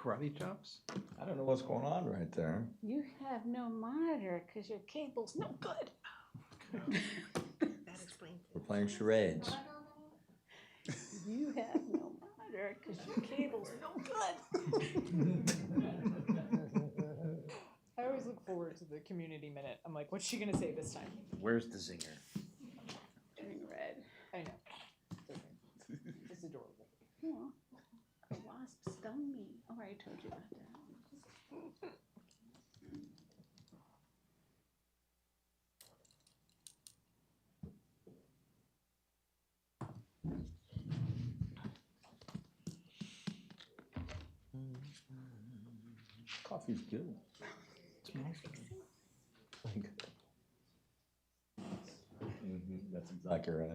Karate chops? I don't know what's going on right there. You have no monitor because your cable's no good. That explains it. We're playing charades. You have no monitor because your cable's no good. I always look forward to the community minute. I'm like, what's she gonna say this time? Where's the zinger? Turning red. I know. It's okay. It's adorable. Oh, a wasp stung me. Oh, I already told you about that. Coffee's good. Smells good. That's exactly right.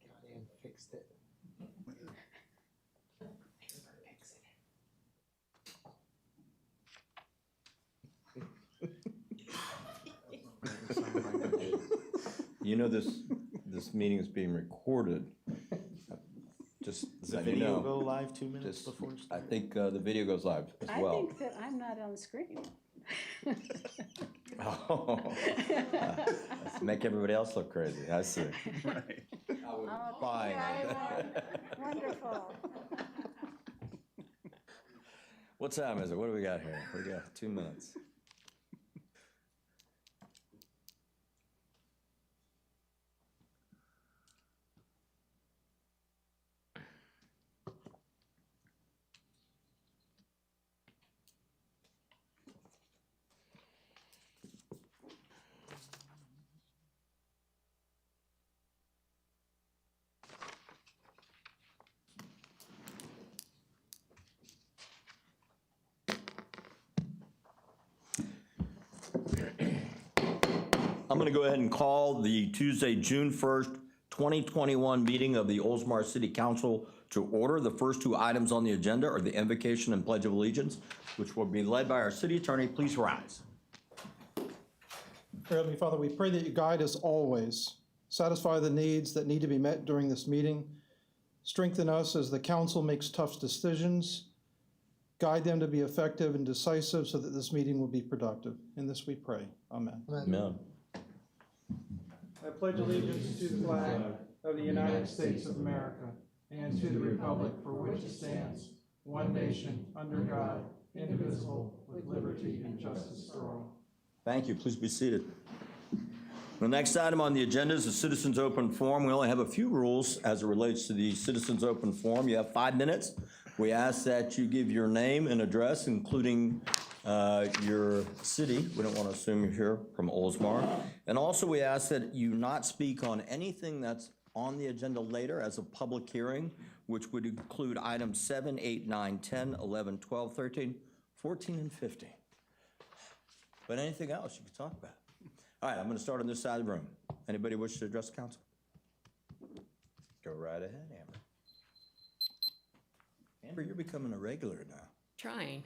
Got in, fixed it. You know this meeting is being recorded. Just Does so the you video know. go live 2 minutes Just- before? I think the video goes live as I well. think that I'm not on screen. Oh. Let's make everybody else look crazy. I see. Right. Oh, Fine. yeah, wonderful. What time is it? What do we got here? We got 2 minutes. I'm going to go ahead and call the Tuesday, June 1st, 2021 meeting of the Oldsmar City Council to order. The first two items on the agenda are the invocation and pledge of allegiance, which will be led by our city attorney. Please rise. Dear Heavenly Father, we pray that you guide us always, satisfy the needs that need to be met during this meeting, strengthen us as the council makes tough decisions, guide them to be effective and decisive so that this meeting will be productive. In this we pray. Amen. Amen. I pledge allegiance to the flag of the United States of America and to the republic for which it stands, one nation, under God, indivisible, with liberty and justice for all. Thank you. Please be seated. The next item on the agenda is the Citizens Open Forum. We only have a few rules as it relates to the Citizens Open Forum. You have 5 minutes. We ask that you give your name and address, including your city. We don't want to assume you're here from Oldsmar. And also we ask that you not speak on anything that's on the agenda later as a public hearing, which would include items 7, 8, 9, 10, 11, 12, 13, 14, and 15. But anything else you can talk about. All right, I'm going to start on this side of the room. Anybody wish to address the council? Go right ahead, Amber. Amber, you're becoming a regular now. Trying.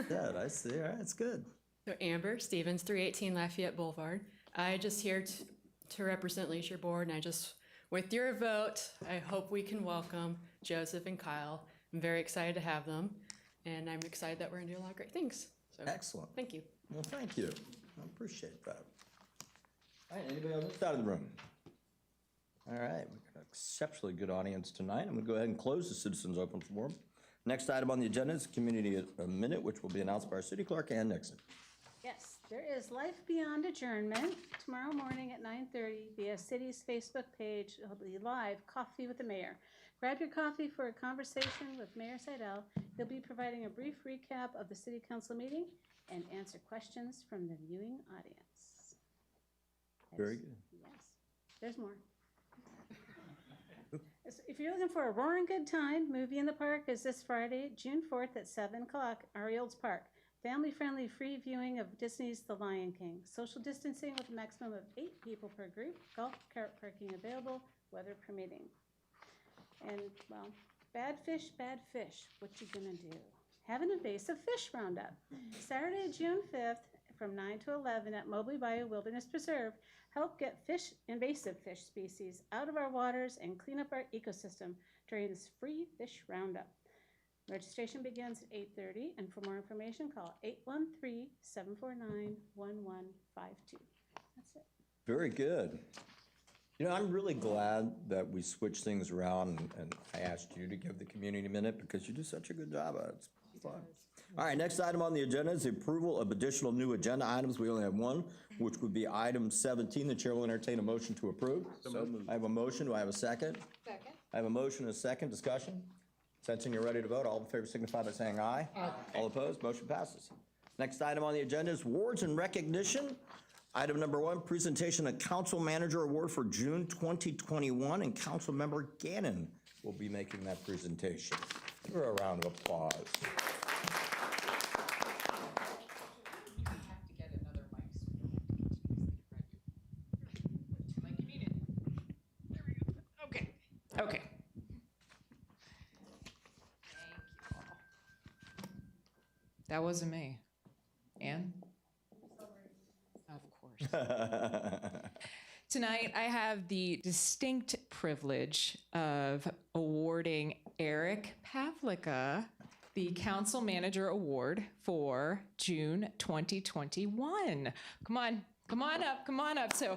Good, I see. All right, it's good. So Amber Stevens, 318 Lafayette Boulevard. I just here to represent Leisure Board, and with your vote, I hope we can welcome Joseph and Kyle. I'm very excited to have them, and I'm excited that we're gonna do a lot of great things. So, Excellent. thank you. Well, thank you. I appreciate that. All right, anybody on this side of the room? All right, we've got an exceptionally good audience tonight. I'm going to go ahead and close the Citizens Open Forum. Next item on the agenda is Community a Minute, which will be announced by our City Clerk, Ann Nixon. Yes, there is Life Beyond Adjournment tomorrow morning at 9:30 via City's Facebook page. It'll be live Coffee with the Mayor. Grab your coffee for a conversation with Mayor Seidel. He'll be providing a brief recap of the City Council meeting and answer questions from the viewing audience. Very good. Yes, there's more. If you're looking for a roaring good time, Movie in the Park is this Friday, June 4th at 7 o'clock, Ariel's Park. Family-friendly free viewing of Disney's The Lion King. Social distancing with a maximum of 8 people per group. Golf cart parking available, weather permitting. And, well, bad fish, what you gonna do? Have an invasive fish roundup. Saturday, June 5th from 9 to 11 at Mobley Bayou Wilderness Preserve. Help get invasive fish species out of our waters and clean up our ecosystem during this free fish roundup. Registration begins at 8:30, and for more information, call 813-749-1152. That's it. Very good. You know, I'm really glad that we switched things around and I asked you to give the community minute because you do such a good job at it. It's fun. All right, next item on the agenda is the approval of additional new agenda items. We only have one, which would be item 17. The chair will entertain a motion to approve. I have a motion. Do I have a second? Second. I have a motion and a second. Discussion? Sensing you're ready to vote, all in favor signify by saying aye. Aye. All opposed, motion passes. Next item on the agenda is awards and recognition. Item number 1, presentation of Council Manager Award for June 2021, and Council Member Gannon will be making that presentation. Give her a round of applause. Okay. That wasn't me. Ann? Of course. Tonight, I have the distinct privilege of awarding Eric Pavlica the Council Manager Award for June 2021. Come on up. So,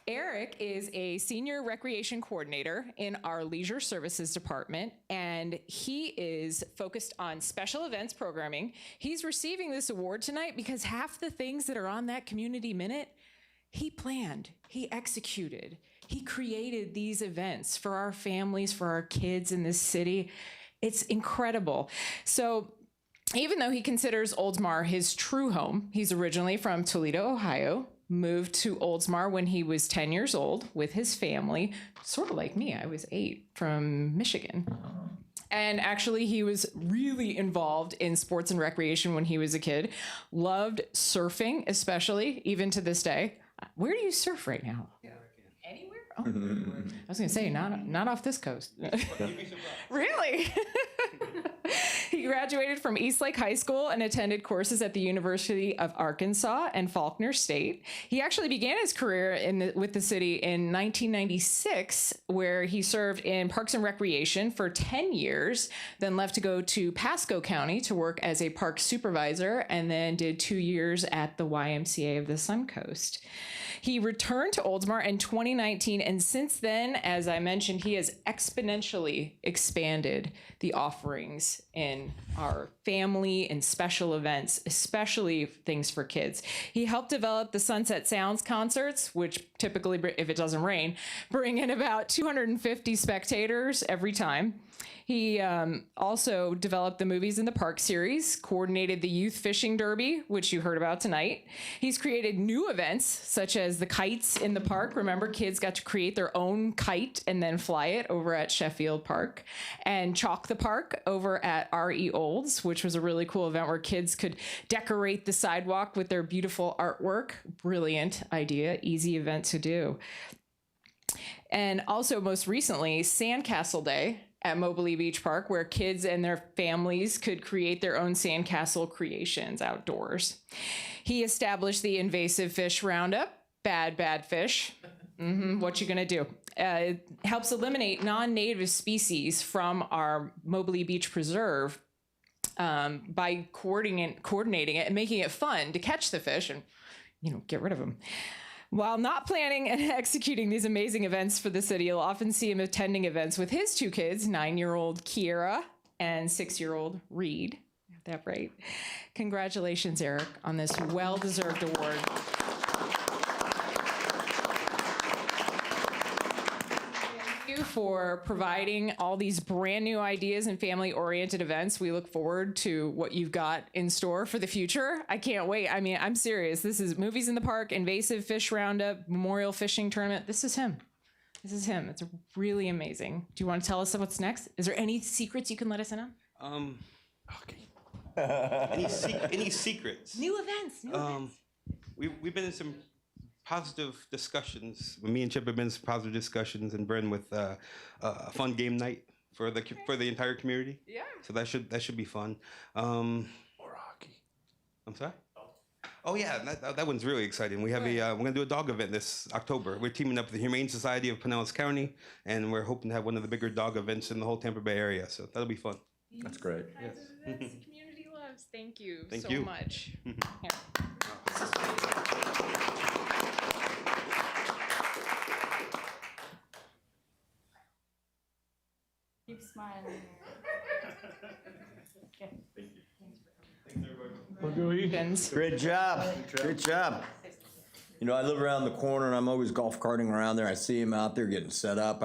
Eric is a senior recreation coordinator in our leisure services department, and he is focused on special events programming. He's receiving this award tonight because half the things that are on that community minute, he planned, he executed, he created these events for our families, for our kids in this city. It's incredible. So even though he considers Oldsmar his true home, he's originally from Toledo, Ohio, moved to Oldsmar when he was 10 years old with his family, sort of like me. I was 8 from Michigan. And actually, he was really involved in sports and recreation when he was a kid. Loved surfing, especially, even to this day. Where do you surf right now? Anywhere? Oh. I was going to say, not off this coast. Really? He graduated from Eastlake High School and attended courses at the University of Arkansas and Faulkner State. He actually began his career with the city in 1996, where he served in Parks and Recreation for 10 years, then left to go to Pasco County to work as a park supervisor, and then did 2 years at the YMCA of the Suncoast. He returned to Oldsmar in 2019, and since then, as I mentioned, he has exponentially expanded the offerings in our family and special events, especially things for kids. He helped develop the Sunset Sounds concerts, which typically, if it doesn't rain, bring in about 250 spectators every time. He also developed the Movies in the Park series, coordinated the Youth Fishing Derby, which you heard about tonight. He's created new events, such as the Kites in the Park. Remember, kids got to create their own kite and then fly it over at Sheffield Park. And Chalk the Park over at R.E. Olds, which was a really cool event where kids could decorate the sidewalk with their beautiful artwork. Brilliant idea, easy event to do. And also, most recently, Sandcastle Day at Moberly Beach Park, where kids and their families could create their own sandcastle creations outdoors. He established the Invasive Fish Roundup, bad fish. What you gonna do? It helps eliminate non-native species from our Moberly Beach Preserve by coordinating it and making it fun to catch the fish and, get rid of them. While not planning and executing these amazing events for the city, you'll often see him attending events with his 2 kids, 9-year-old Kiera and 6-year-old Reed. Got that right. Congratulations, Eric, on this well-deserved award. Thank you for providing all these brand new ideas and family-oriented events. We look forward to what you've got in store for the future. I can't wait. I mean, I'm serious. This is Movies in the Park, Invasive Fish Roundup, Memorial Fishing Tournament. This is him. It's really amazing. Do you want to tell us what's next? Is there any secrets you can let us in on? Okay. Any secrets? New events. We've been in some positive discussions. Me and Chip have been in some positive discussions, and Bren with a fun game night for the entire community. Yeah. So that should be fun. Or hockey. I'm sorry. Oh yeah, that one's really exciting. We have we're gonna do a dog event this October. We're teaming up with the Humane Society of Pinellas County, and we're hoping to have one of the bigger dog events in the whole Tampa Bay area. So that'll be fun. That's great. Community loves. Thank you Thank so you. much. Here. Keep smiling. Great job. Great job. You know, I live around the corner and I'm always golf carting around there. I see him out there getting set up.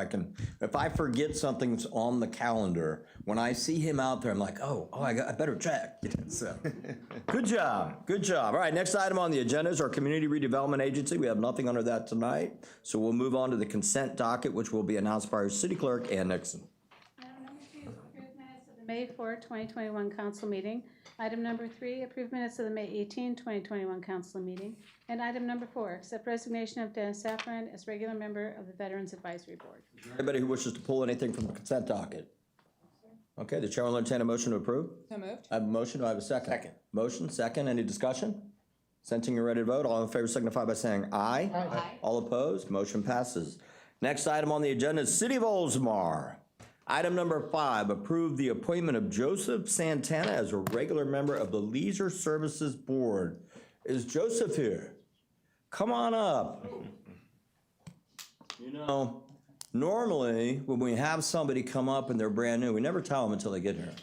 If I forget something's on the calendar, when I see him out there, I'm like, I better check. So, good job. Good job. All right, next item on the agenda is our Community Redevelopment Agency. We have nothing under that tonight. So we'll move on to the consent docket, which will be announced by our city clerk, Ann Nixon. Item number 2 is approved minutes of the May 4, 2021 council meeting. Item number 3, approved minutes of the May 18, 2021 council meeting. And item number 4, accept resignation of Dennis Safran as regular member of the Veterans Advisory Board. Anybody who wishes to pull anything from the consent docket? Okay, the chair will entertain a motion to approve. So moved. I have a motion. Do I have a second? Second. Motion, second. Any discussion? Sensing you're ready to vote, all in favor signify by saying aye. Aye. All opposed, motion passes. Next item on the agenda is City of Oldsmar. Item number 5, approve the appointment of Joseph Santana as a regular member of the Leisure Services Board. Is Joseph here? Come on up. You know, normally when we have somebody come up and they're brand new, we never tell them until they get here.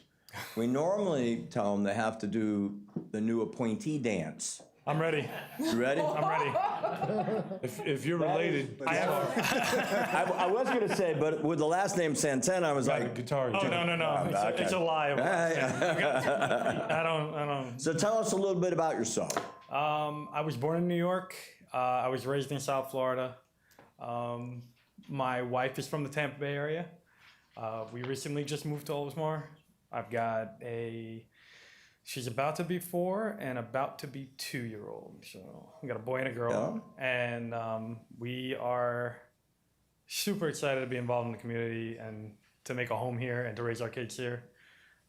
We normally tell them they have to do the new appointee dance. I'm ready. You ready? I'm ready. If you're related, I have I was going to say, but with the last name Santana, I was a like, guitar. Oh, no. It's a lie. I don't. So tell us a little bit about yourself. I was born in New York. I was raised in South Florida. My wife is from the Tampa Bay area. We recently just moved to Oldsmar. I've got she's about to be 4 and about to be 2-year-old. So we got a boy and a girl. Yeah. And we are super excited to be involved in the community and to make a home here and to raise our kids here.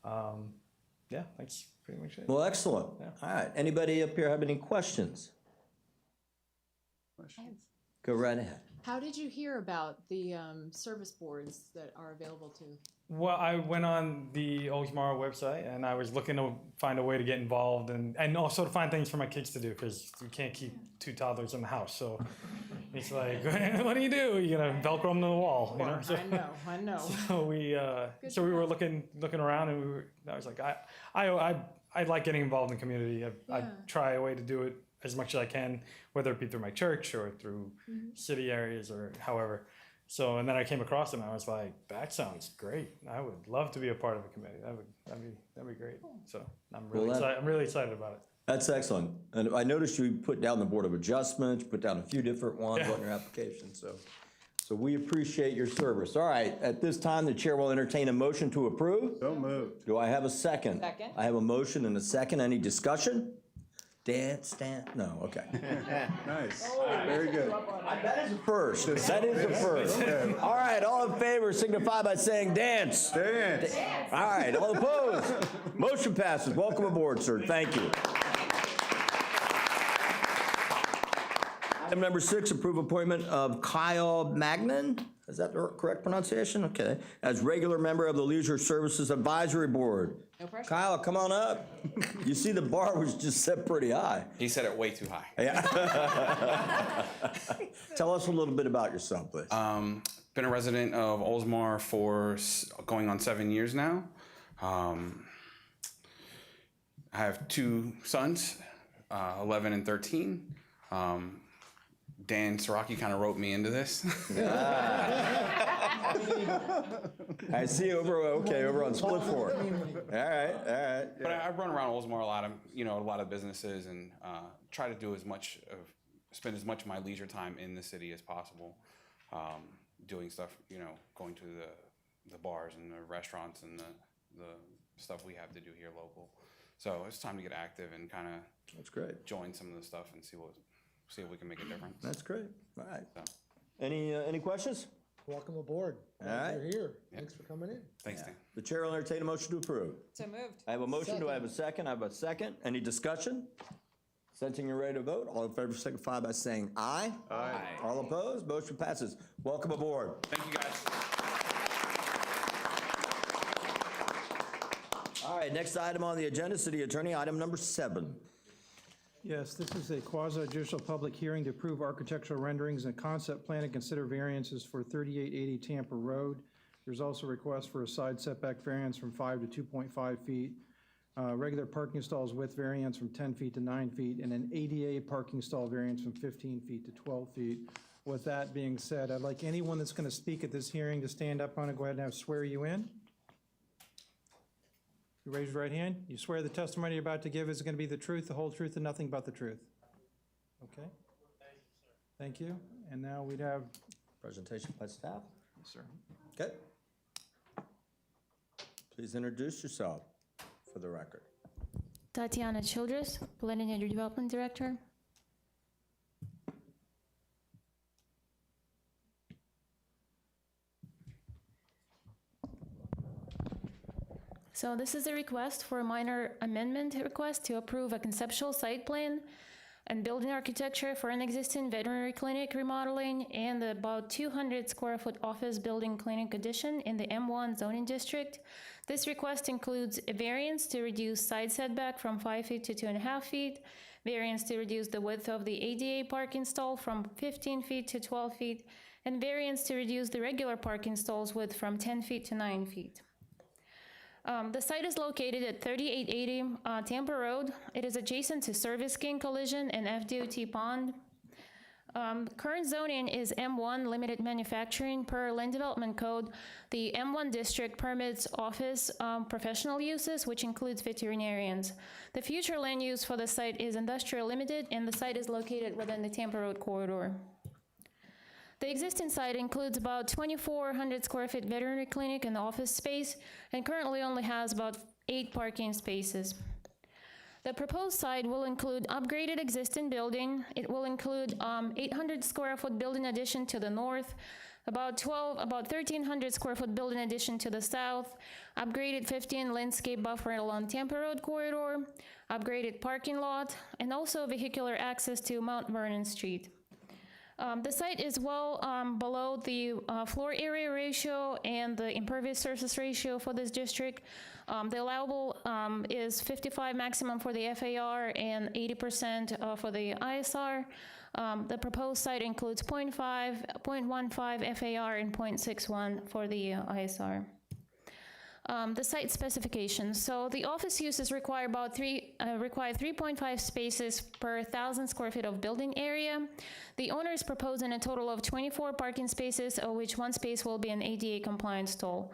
Yeah, that's pretty much it. Well, excellent. Yeah. All right. Anybody up here have any questions? Go right ahead. How did you hear about the service boards that are available to? Well, I went on the Oldsmar website and I was looking to find a way to get involved and also to find things for my kids to do because you can't keep 2 toddlers in the house. So it's like, what do? You're gonna Velcro them to the wall, you know? So, I know. So we were looking around and I was like, I like getting involved in the community. I try a way to do it as much as I can, whether it be through my church or through city areas or however. So, and then I came across it and I was like, that sounds great. I would love to be a part of a committee. That'd be great. So I'm really excited about it. That's excellent. And I noticed you put down the Board of Adjustments, put down a few different ones on your application. So we appreciate your service. All right, at this time, the chair will entertain a motion to approve. So moved. Do I have a second? Second. I have a motion and a second. Any discussion? Dance. No, okay. Nice. Very good. That is a first. That is a first. All right, all in favor signify by saying dance. Dance. All right, all opposed? Motion passes. Welcome aboard, sir. Thank you. Item number 6, approve appointment of Kyle Magnan. Is that the correct pronunciation? Okay. As regular member of the Leisure Services Advisory Board. No pressure. Kyle, come on up. You see the bar was just set pretty high. He set it way too high. Yeah. Tell us a little bit about yourself, please. Been a resident of Oldsmar for going on 7 years now. I have 2 sons, 11 and 13. Dan Siraki kind of wrote me into this. I see over on Split Fork. All right. But I run around Oldsmar a lot of businesses and try to do spend as much of my leisure time in the city as possible, doing stuff, going to the bars and the restaurants and the stuff we have to do here local. So it's time to get active and kind of That's great. join some of the stuff and see if we can make a difference. That's great. All right. So, Any questions? Welcome aboard. All right. You're here. Thanks for coming in. thanks, Dan. The chair will entertain a motion to approve. So moved. I have a motion. Do I have a second? I have a second. Any discussion? Sensing you're ready to vote, all in favor signify by saying aye. Aye. All opposed, motion passes. Welcome aboard. Thank you, guys. All right, next item on the agenda, City Attorney, item number 7. Yes, this is a quasi-judicial public hearing to approve architectural renderings and concept plan and consider variances for 3880 Tampa Road. There's also a request for a side setback variance from 5 to 2.5 feet, regular parking stalls width variance from 10 feet to 9 feet, and an ADA parking stall variance from 15 feet to 12 feet. With that being said, I'd like anyone that's going to speak at this hearing to stand up on it. Go ahead and have swear you in. You raise your right hand. You swear the testimony you're about to give is going to be the truth, the whole truth, and nothing but the truth. Okay? Thank you. And now we'd have... Presentation by staff. Yes, sir. Okay. Please introduce yourself for the record. Tatiana Childress, Planning and Redevelopment Director. So this is a request for a minor amendment request to approve a conceptual site plan and building architecture for an existing veterinary clinic remodeling and about 200 square foot office building clinic addition in the M1 zoning district. This request includes a variance to reduce side setback from 5 feet to 2.5 feet, variance to reduce the width of the ADA parking stall from 15 feet to 12 feet, and variance to reduce the regular parking stalls width from 10 feet to 9 feet. The site is located at 3880 Tampa Road. It is adjacent to Service King Collision and FDOT Pond. Current zoning is M1 limited manufacturing. Per Land Development Code, the M1 district permits office professional uses, which includes veterinarians. The future land use for the site is industrial limited, and the site is located within the Tampa Road corridor. The existing site includes about 2,400 square feet veterinary clinic and office space, and currently only has about 8 parking spaces. The proposed site will include upgraded existing building. It will include 800 square foot building addition to the north, about 1,300 square foot building addition to the south, upgraded 15 landscape buffer along Tampa Road corridor, upgraded parking lot, and also vehicular access to Mount Vernon Street. The site is well below the floor area ratio and the impervious surface ratio for this district. The allowable is 55 maximum for the FAR and 80% for the ISR. The proposed site includes 0.15 FAR and 0.61 for the ISR. The site specifications. So the office uses require 3.5 spaces per 1,000 square feet of building area. The owner is proposing a total of 24 parking spaces, of which 1 space will be an ADA compliant stall.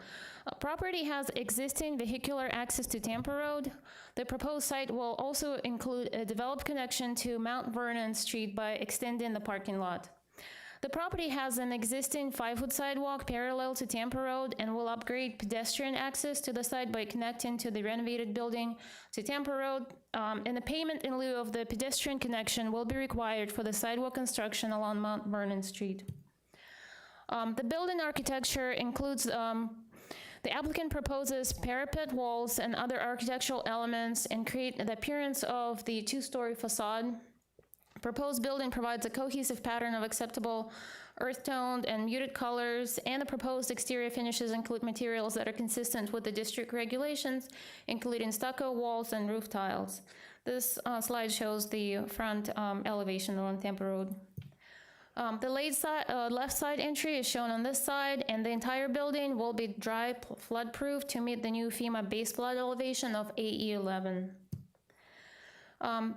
Property has existing vehicular access to Tampa Road. The proposed site will also include a developed connection to Mount Vernon Street by extending the parking lot. The property has an existing 5-foot sidewalk parallel to Tampa Road and will upgrade pedestrian access to the site by connecting to the renovated building to Tampa Road, and the payment in lieu of the pedestrian connection will be required for the sidewalk construction along Mount Vernon Street. The building architecture includes the applicant proposes parapet walls and other architectural elements and create the appearance of the 2-story facade. Proposed building provides a cohesive pattern of acceptable earth-toned and muted colors, and the proposed exterior finishes include materials that are consistent with the district regulations, including stucco walls and roof tiles. This slide shows the front elevation on Tampa Road. The left side entry is shown on this side, and the entire building will be dry flood-proof to meet the new FEMA base flood elevation of AE11.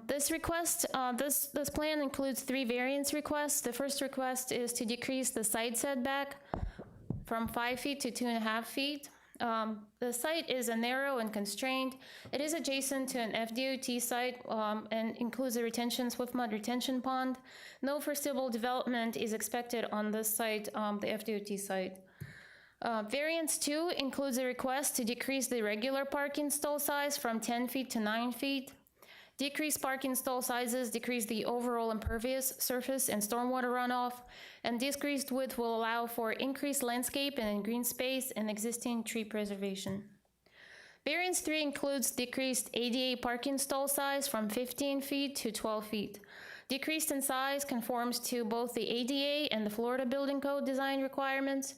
This plan includes 3 variance requests. The first request is to decrease the side setback from 5 feet to 2.5 feet. The site is a narrow and constrained. It is adjacent to an FDOT site and includes a swift mud retention pond. No foreseeable development is expected on this site, the FDOT site. Variance 2 includes a request to decrease the regular parking stall size from 10 feet to 9 feet. Decreased parking stall sizes decrease the overall impervious surface and stormwater runoff, and decreased width will allow for increased landscape and green space and existing tree preservation. Variance 3 includes decreased ADA parking stall size from 15 feet to 12 feet. Decreased in size conforms to both the ADA and the Florida Building Code design requirements,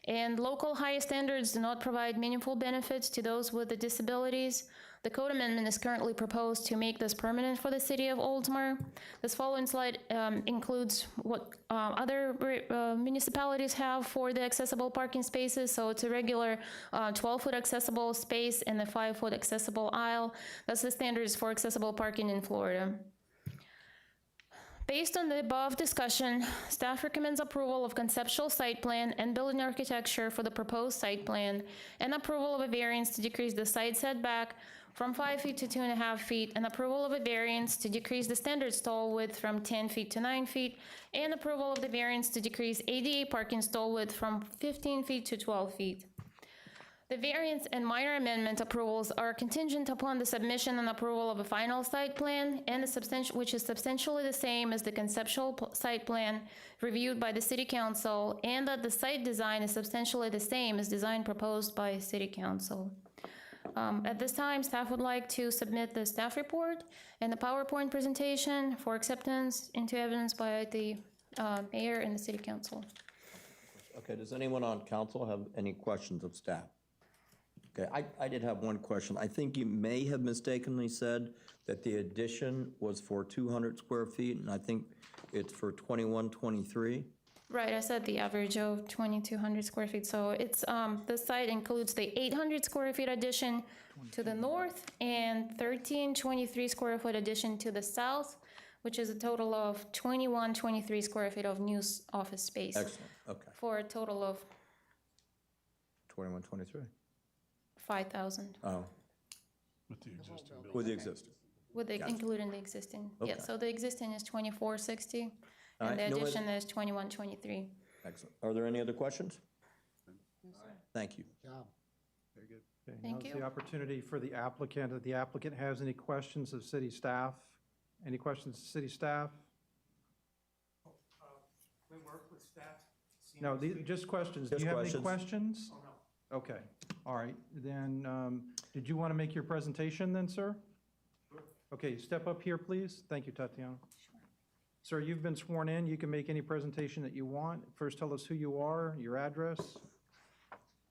and local higher standards do not provide meaningful benefits to those with the disabilities. The code amendment is currently proposed to make this permanent for the city of Oldsmar. This following slide includes what other municipalities have for the accessible parking spaces. So it's a regular 12-foot accessible space and a 5-foot accessible aisle. That's the standards for accessible parking in Florida. Based on the above discussion, staff recommends approval of conceptual site plan and building architecture for the proposed site plan, and approval of a variance to decrease the side setback from 5 feet to 2.5 feet, and approval of a variance to decrease the standard stall width from 10 feet to 9 feet, and approval of the variance to decrease ADA parking stall width from 15 feet to 12 feet. The variance and minor amendment approvals are contingent upon the submission and approval of a final site plan, and which is substantially the same as the conceptual site plan reviewed by the City Council, and that the site design is substantially the same as design proposed by City Council. At this time, staff would like to submit the staff report and the PowerPoint presentation for acceptance into evidence by the mayor and the City Council. Okay, does anyone on council have any questions of staff? Okay, I did have one question. I think you may have mistakenly said that the addition was for 200 square feet, and I think it's for 2123. Right, I said the average of 2,200 square feet. So it's, the site includes the 800 square feet addition to the north and 1,323 square foot addition to the south, which is a total of 2,123 square feet of new office space. Excellent, okay. For a total of 2123. 5,000, Oh, With the existing building. with the existing. with the, Gotcha. including the existing. Yeah, Okay. so the existing is 2,460, All and the right, no other- addition is 2,123. Excellent. Are there any other questions? Thank you. Very good. Okay, Thank now's you. the opportunity for the applicant. If the applicant has any questions of city staff, any questions of city staff? We work with staff. No, just questions. Do Just you have any questions. questions? Oh, no. Okay, all right. Then, did you want to make your presentation then, sir? Okay, step up here, please. Thank you, Tatiana. Sir, you've been sworn in. You can make any presentation that you want. First, tell us who you are, your address.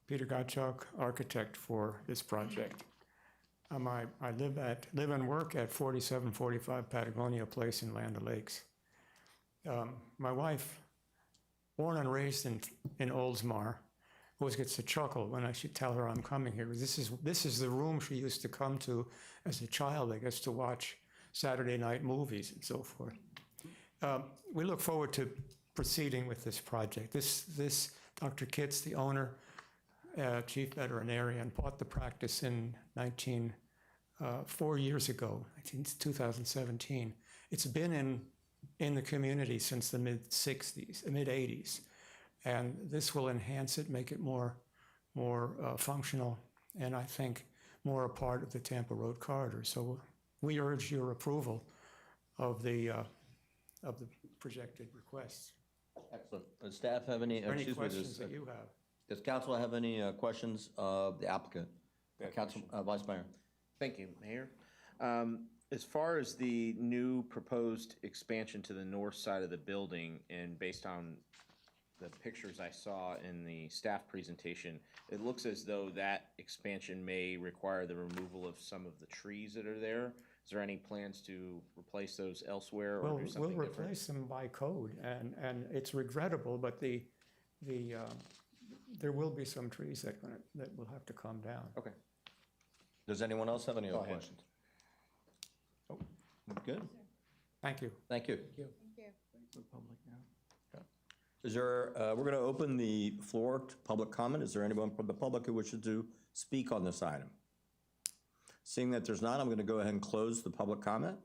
Peter Gottschalk, architect for this project. I live and work at 4745 Patagonia Place in Land O'Lakes. My wife, born and raised in Oldsmar, always gets a chuckle when I should tell her I'm coming here. This is the room she used to come to as a child, I guess, to watch Saturday night movies and so forth. We look forward to proceeding with this project. This Dr. Kitts, the owner, chief veterinarian, bought the practice in 4 years ago, I think it's 2017. It's been in the community since the mid-80s. And this will enhance it, make it more functional, and I think more a part of the Tampa Road corridor. So we urge your approval of the projected requests. Excellent. Does staff have any? Any excuse me, questions that you have? Does council have any questions of the applicant? Council, Vice Mayor. Thank you, Mayor. As far as the new proposed expansion to the north side of the building, and based on the pictures I saw in the staff presentation, it looks as though that expansion may require the removal of some of the trees that are there. Is there any plans to replace those elsewhere or do something We'll different? replace them by code, and it's regrettable, but there will be some trees that will have to come down. Okay. Does anyone else have any Go other ahead. questions? Oh, good. Thank you. Thank you. Thank you. Public now. Is there, we're going to open the floor to public comment. Is there anyone from the public who wishes to speak on this item? Seeing that there's not, I'm going to go ahead and close the public comment.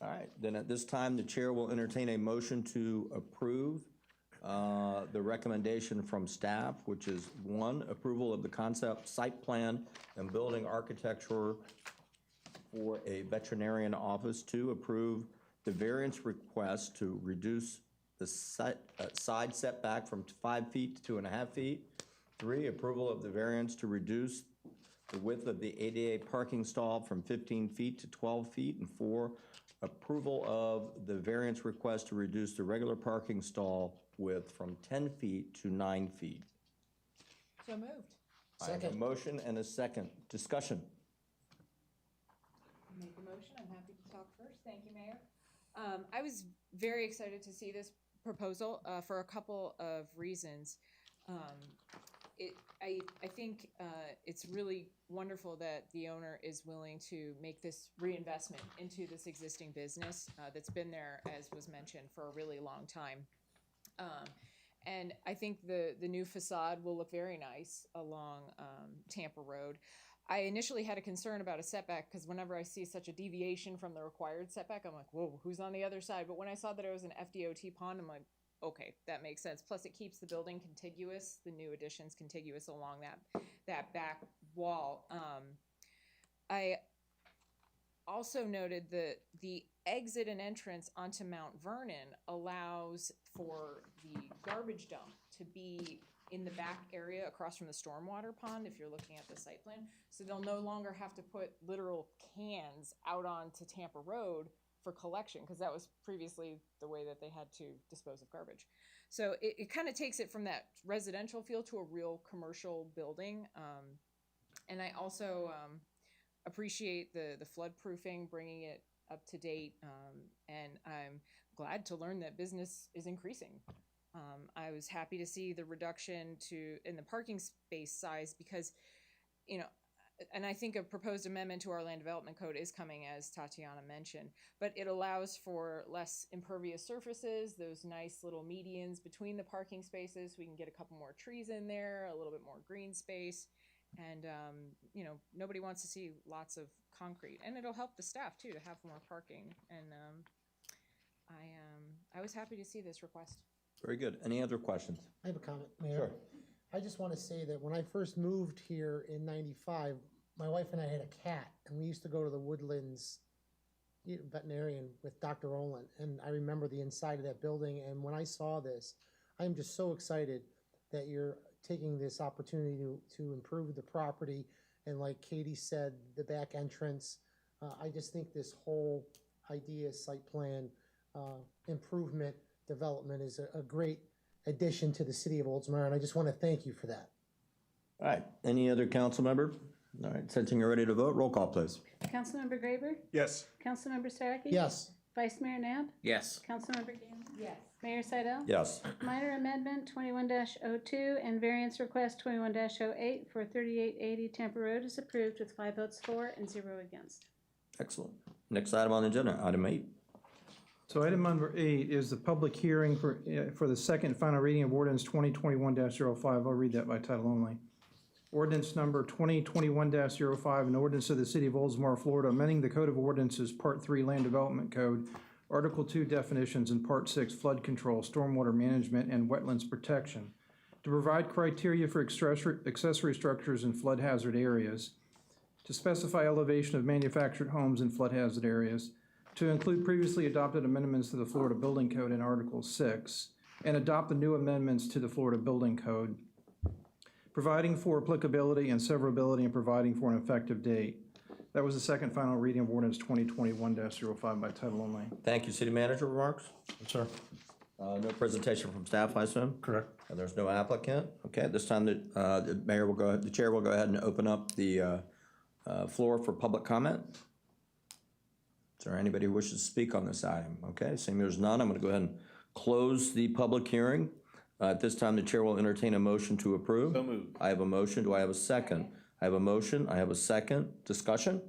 All right, then at this time, the chair will entertain a motion to approve the recommendation from staff, which is 1, approval of the concept site plan and building architecture for a veterinarian office. 2, approve the variance request to reduce the side setback from 5 feet to 2.5 feet. 3, approval of the variance to reduce the width of the ADA parking stall from 15 feet to 12 feet, and 4, approval of the variance request to reduce the regular parking stall width from 10 feet to 9 feet. So moved. I have a motion and a second. Discussion. Make the motion. I'm happy to talk first. Thank you, Mayor. I was very excited to see this proposal for a couple of reasons. I think it's really wonderful that the owner is willing to make this reinvestment into this existing business that's been there, as was mentioned, for a really long time. And I think the new facade will look very nice along Tampa Road. I initially had a concern about a setback because whenever I see such a deviation from the required setback, I'm like, whoa, who's on the other side? But when I saw that it was an FDOT pond, I'm like, okay, that makes sense. Plus, it keeps the building contiguous, the new additions contiguous along that back wall. I also noted that the exit and entrance onto Mount Vernon allows for the garbage dump to be in the back area across from the stormwater pond, if you're looking at the site plan. So they'll no longer have to put literal cans out onto Tampa Road for collection, because that was previously the way that they had to dispose of garbage. So it kind of takes it from that residential feel to a real commercial building. And I also appreciate the flood proofing, bringing it up to date. And I'm glad to learn that business is increasing. I was happy to see the reduction in the parking space size because, and I think a proposed amendment to our land development code is coming, as Tatiana mentioned, but it allows for less impervious surfaces, those nice little medians between the parking spaces. We can get a couple more trees in there, a little bit more green space, and nobody wants to see lots of concrete, and it'll help the staff too to have more parking. And I was happy to see this request. Very good. Any other questions? I have a comment, Mayor. Sure. I just want to say that when I first moved here in '95, my wife and I had a cat, and we used to go to the Woodlands veterinarian with Dr. Olin, and I remember the inside of that building, and when I saw this, I'm just so excited that you're taking this opportunity to improve the property, and like Katie said, the back entrance. I just think this whole idea, site plan, improvement, development is a great addition to the city of Oldsmar, and I just want to thank you for that. All right. Any other council member? All right. Sensing you're ready to vote, roll call, please. Councilmember Graber? Yes. Councilmember Starkey? Yes. Vice Mayor Nab? Yes. Councilmember Gann? Yes. Mayor Seidel? Yes. Minor amendment 21-02 and variance request 21-08 for 3880 Tampa Road is approved with 5 votes for and 0 against. Excellent. Next item on the agenda, item 8. So item number 8 is the public hearing for the second and final reading of ordinance 2021-05. I'll read that by title only. Ordinance number 2021-05, an ordinance of the City of Oldsmar, Florida, amending the Code of Ordinances, Part 3 Land Development Code, Article 2 Definitions, and Part 6 Flood Control, Stormwater Management, and Wetlands Protection, to provide criteria for accessory structures in flood hazard areas, to specify elevation of manufactured homes in flood hazard areas, to include previously adopted amendments to the Florida Building Code in Article 6, and adopt the new amendments to the Florida Building Code, providing for applicability and severability and providing for an effective date. That was the second final reading of ordinance 2021-05 by title only. Thank you. City manager remarks? Sir. No presentation from staff, I assume? Correct. And there's no applicant? Okay, at this time, the chair will go ahead and open up the floor for public comment. Is there anybody who wishes to speak on this item? Okay, seeing there's none, I'm going to go ahead and close the public hearing. At this time, the chair will entertain a motion to approve. So moved. I have a motion. Do I have a second? I have a motion. I have a second. Discussion?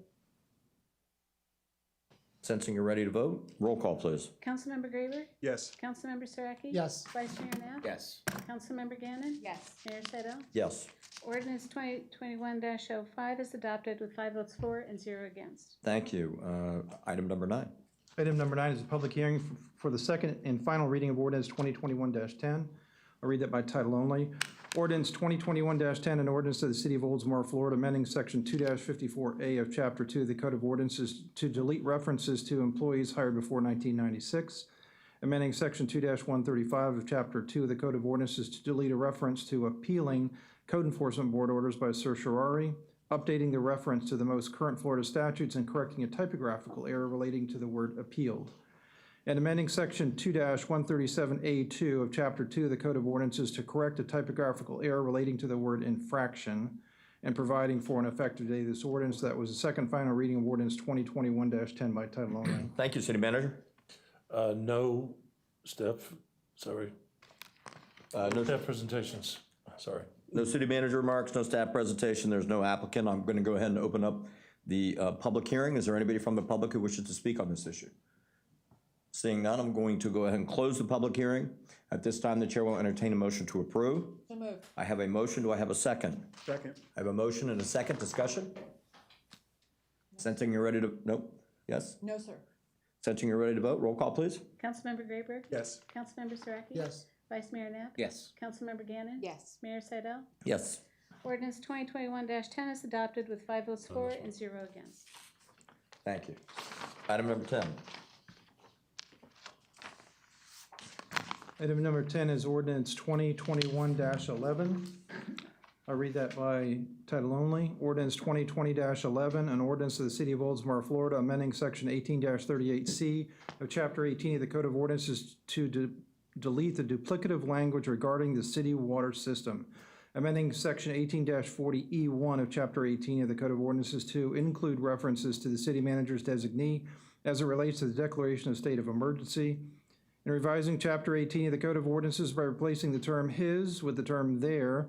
Sensing you're ready to vote, roll call, please. Councilmember Graber? Yes. Councilmember Starkey? Yes. Vice Mayor Nab? Yes. Councilmember Gannon? Yes. Mayor Seidel? Yes. Ordinance 2021-05 is adopted with 5 votes for and 0 against. Thank you. Item number 9. Item number 9 is a public hearing for the second and final reading of ordinance 2021-10. I'll read that by title only. Ordinance 2021-10, an ordinance of the City of Oldsmar, Florida, amending Section 2-54A of Chapter 2 of the Code of Ordinances to delete references to employees hired before 1996, amending Section 2-135 of Chapter 2 of the Code of Ordinances to delete a reference to appealing Code Enforcement Board orders by certiorari, updating the reference to the most current Florida statutes and correcting a typographical error relating to the word appealed. And amending section 2-137A2 of chapter 2 of the Code of Ordinances to correct a typographical error relating to the word infraction and providing for an effective date of this ordinance. That was the second final reading of ordinance 2021-10 by title only. Thank you, City Manager. No staff, sorry. No Staff presentations, sorry. No city manager remarks, no staff presentation, there's no applicant. I'm going to go ahead and open up the public hearing. Is there anybody from the public who wishes to speak on this issue? Seeing none, I'm going to go ahead and close the public hearing. At this time, the chair will entertain a motion to approve. So moved. I have a motion. Do I have a second? Second. I have a motion and a second. Discussion? Sensing you're ready to, nope. Yes? No, sir. Sensing you're ready to vote. Roll call, please. Councilmember Grayberg? Yes. Councilmember Saraki? Yes. Vice Mayor Knapp? Yes. Councilmember Gannon? Yes. Mayor Seidel? Yes. Ordinance 2021-10 is adopted with 5 votes for and 0 against. Thank you. Item number 10. Item number 10 is ordinance 2021-11. I'll read that by title only. Ordinance 2020-11, an ordinance of the City of Oldsmar, Florida, amending section 18-38C of chapter 18 of the Code of Ordinances to delete the duplicative language regarding the city water system. Amending section 18-40E1 of chapter 18 of the Code of Ordinances to include references to the city manager's designee as it relates to the declaration of state of emergency. And revising chapter 18 of the Code of Ordinances by replacing the term his with the term their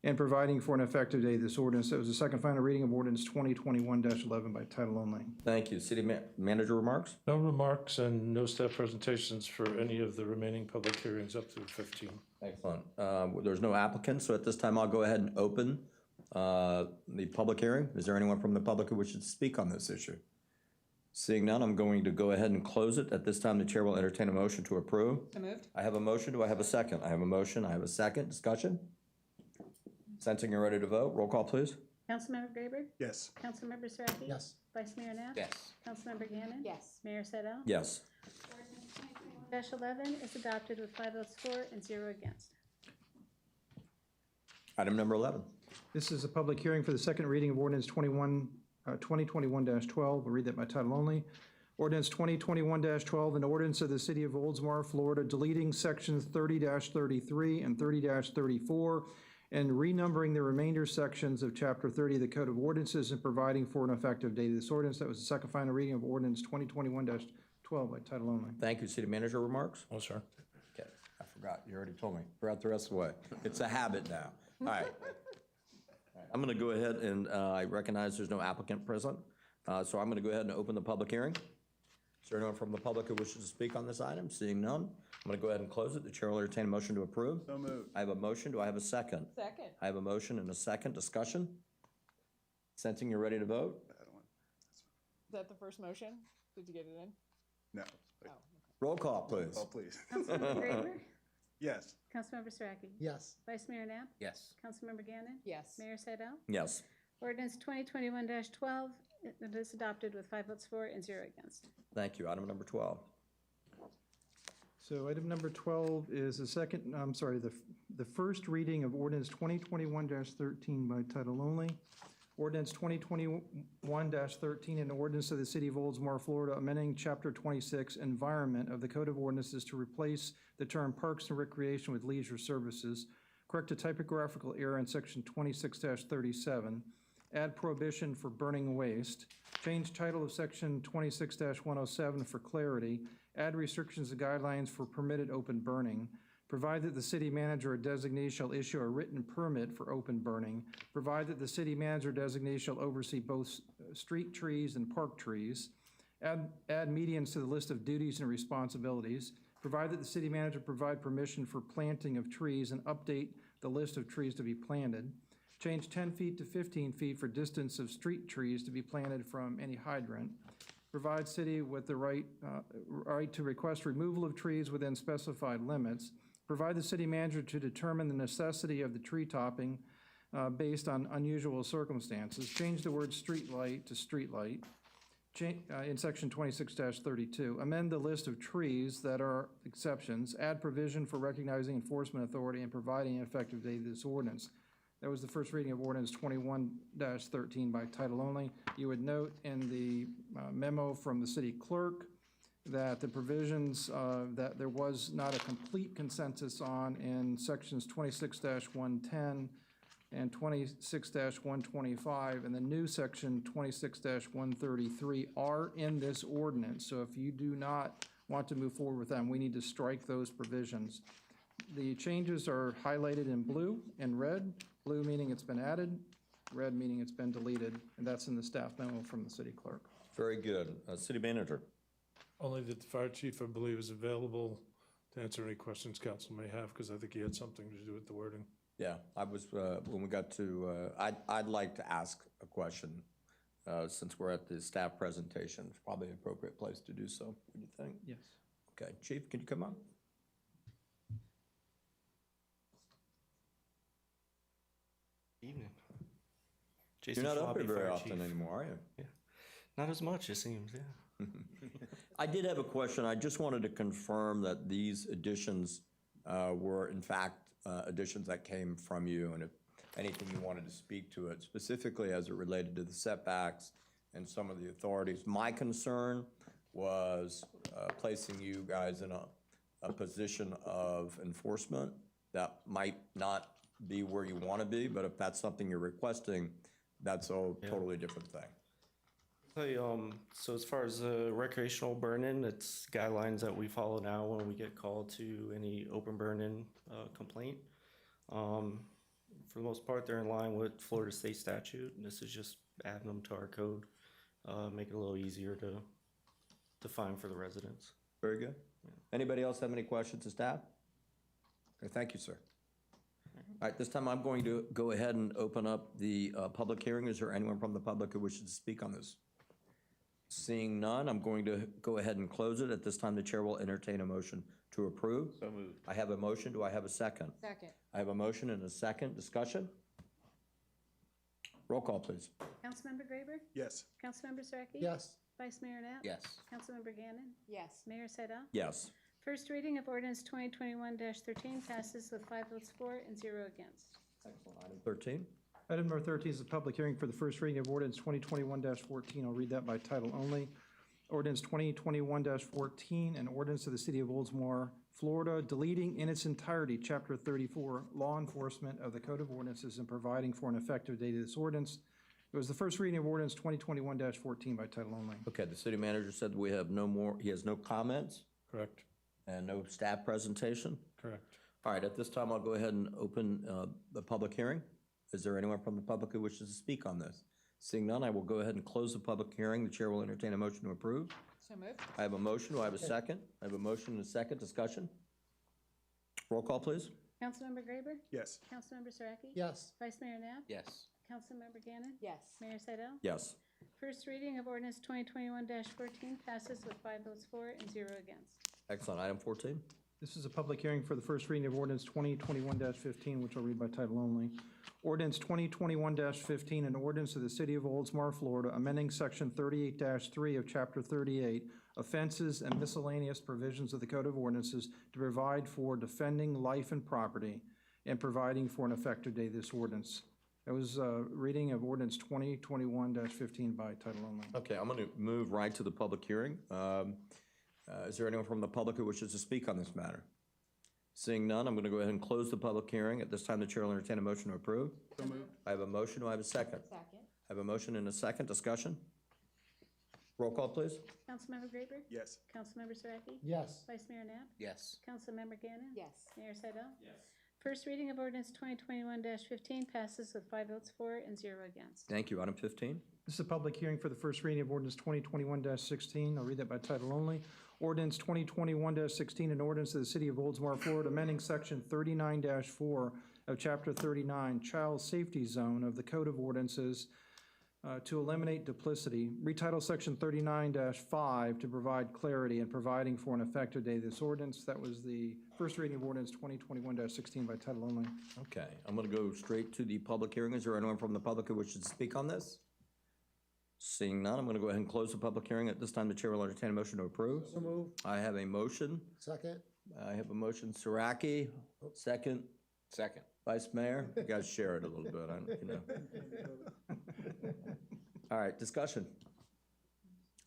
and providing for an effective date of this ordinance. That was the second final reading of ordinance 2021-11 by title only. Thank you. City manager remarks? No remarks and no staff presentations for any of the remaining public hearings up through 15. Excellent. There's no applicants, so at this time I'll go ahead and open the public hearing. Is there anyone from the public who wishes to speak on this issue? Seeing none, I'm going to go ahead and close it. At this time, the chair will entertain a motion to approve. So moved. I have a motion. Do I have a second? I have a motion. I have a second. Discussion? Sensing you're ready to vote. Roll call, please. Councilmember Grayberg? Yes. Councilmember Saraki? Yes. Vice Mayor Knapp? Yes. Councilmember Gannon? Yes. Mayor Seidel? Yes. Ordinance 2021-11 is adopted with 5 votes for and 0 against. Item number 11. This is a public hearing for the second reading of ordinance 2021-12. I'll read that by title only. Ordinance 2021-12, an ordinance of the City of Oldsmar, Florida, deleting sections 30-33 and 30-34 and renumbering the remainder sections of Chapter 30 of the Code of Ordinances and providing for an effective date of this ordinance. That was the second final reading of ordinance 2021-12 by title only. Thank you. City manager remarks? Oh, sir. Okay. I forgot. You already told me. Forgot the rest of the way. It's a habit now. All right. I'm going to go ahead and I recognize there's no applicant present. So I'm going to go ahead and open the public hearing. Is there anyone from the public who wishes to speak on this item? Seeing none, I'm going to go ahead and close it. The chair will entertain a motion to approve. So moved. I have a motion. Do I have a second? Second. I have a motion and a second. Discussion? Sensing you're ready to vote? Is that the first motion? Did you get it in? No. Oh, Roll call, please. Oh, please. Councilmember Grayberg? Yes. Councilmember Saraki? Yes. Vice Mayor Knapp? Yes. Councilmember Gannon? yes. Mayor Seidel? Yes. Ordinance 2021-12, it is adopted with 5 votes for and 0 against. Thank you. Item number 12. So item number 12 is the first reading of ordinance 2021-13 by title only. Ordinance 2021-13, an ordinance of the City of Oldsmar, Florida, amending Chapter 26, Environment of the Code of Ordinances to replace the term Parks and Recreation with Leisure Services, correct a typographical error in Section 26-37, add prohibition for burning waste, change title of Section 26-107 for clarity, add restrictions and guidelines for permitted open burning, provide that the city manager or designee shall issue a written permit for open burning, provide that the city manager or designee shall oversee both street trees and park trees, add medians to the list of duties and responsibilities, provide that the city manager provide permission for planting of trees and update the list of trees to be planted, change 10 feet to 15 feet for distance of street trees to be planted from any hydrant, provide city with the right to request removal of trees within specified limits, provide the city manager to determine the necessity of the tree topping based on unusual circumstances, change the word street light to street light, in section 26-32, amend the list of trees that are exceptions, add provision for recognizing enforcement authority and providing an effective date of this ordinance. That was the first reading of ordinance 21-13 by title only. You would note in the memo from the city clerk that the provisions that there was not a complete consensus on in sections 26-110 and 26-125, and the new section 26-133 are in this ordinance. So if you do not want to move forward with them, we need to strike those provisions. The changes are highlighted in blue and red. Blue meaning it's been added, red meaning it's been deleted, and that's in the staff memo from the city clerk. Very good. City manager. Only that the fire chief, I believe, is available to answer any questions council may have, because I think he had something to do with the wording. Yeah, I was, when we got to, I'd like to ask a question, since we're at the staff presentation. It's probably an appropriate place to do so. What do you think? Yes. Okay, Chief, can you come on? Evening. You're Jason not up here Schwabe, very Fire often Chief. anymore, are you? Yeah. Not as much, it seems, yeah. I did have a question. I just wanted to confirm that these additions were in fact additions that came from you, and if anything you wanted to speak to it, specifically as it related to the setbacks and some of the authorities. My concern was placing you guys in a position of enforcement that might not be where you want to be, but if that's something you're requesting, that's a totally different thing. So as far as recreational burn-in, it's guidelines that we follow now when we get called to any open burn-in complaint. For the most part, they're in line with Florida state statute, and this is just adding them to our code, make it a little easier to find for the residents. Very good. Anybody else have any questions to staff? Okay, thank you, sir. All right, this time I'm going to go ahead and open up the public hearing. Is there anyone from the public who wishes to speak on this? Seeing none, I'm going to go ahead and close it. At this time, the chair will entertain a motion to approve. So moved. I have a motion. Do I have a second? Second. I have a motion and a second. Discussion? Roll call, please. Councilmember Graber? Yes. Councilmember Saraki? Yes. Vice Mayor Knapp? Yes. Councilmember Gannon? Yes. Mayor Seidel? Yes. First reading of ordinance 2021-13 passes with 5 votes for and 0 against. Excellent. Item 13. Item number 13 is a public hearing for the first reading of ordinance 2021-14. I'll read that by title only. Ordinance 2021-14, an ordinance of the city of Oldsmar, Florida, deleting in its entirety Chapter 34, Law Enforcement of the Code of Ordinances and providing for an effective date of this ordinance. It was the first reading of ordinance 2021-14 by title only. Okay, the city manager said we have no more, he has no comments Correct. and no staff presentation. Correct. All right, at this time, I'll go ahead and open the public hearing. Is there anyone from the public who wishes to speak on this? Seeing none, I will go ahead and close the public hearing. The chair will entertain a motion to approve. So moved. I have a motion. Do I have a second? I have a motion and a second. Discussion? Roll call, please. Councilmember Graber? Yes. Councilmember Saraki? Yes. Vice Mayor Knapp? Yes. Councilmember Gannon? Yes. Mayor Seidel? Yes. First reading of ordinance 2021-14 passes with 5 votes for and 0 against. Excellent. Item 14. This is a public hearing for the first reading of ordinance 2021-15, which I'll read by title only. Ordinance 2021-15, an ordinance of the city of Oldsmar, Florida, amending section 38-3 of chapter 38, offenses and miscellaneous provisions of the Code of Ordinances to provide for defending life and property and providing for an effective date of this ordinance. That was a reading of ordinance 2021-15 by title only. Okay, I'm going to move right to the public hearing. Is there anyone from the public who wishes to speak on this matter? Seeing none, I'm going to go ahead and close the public hearing. At this time, the chair will entertain a motion to approve. So moved. I have a motion. Do I have a second? Second. I have a motion and a second. Discussion? Roll call, please. Councilmember Graber? Yes. Councilmember Saraki? Yes. Vice Mayor Knapp? Yes. Councilmember Gannon? Yes. Mayor Seidel? Yes. First reading of ordinance 2021-15 passes with 5 votes for and 0 against. Thank you. Item 15. This is a public hearing for the first reading of ordinance 2021-16. I'll read that by title only. Ordinance 2021-16, an ordinance of the city of Oldsmar, Florida, amending section 39-4 of chapter 39, Child Safety Zone of the Code of Ordinances to eliminate duplicity. Retitle section 39-5 to provide clarity and providing for an effective date of this ordinance. That was the first reading of ordinance 2021-16 by title only. Okay, I'm going to go straight to the public hearing. Is there anyone from the public who wishes to speak on this? Seeing none, I'm going to go ahead and close the public hearing. At this time, the chair will entertain a motion to approve. So moved. I have a motion. Second. I have a motion, Saraki. Second, Second. Vice Mayor, you guys share it a little bit, you know. All right, discussion.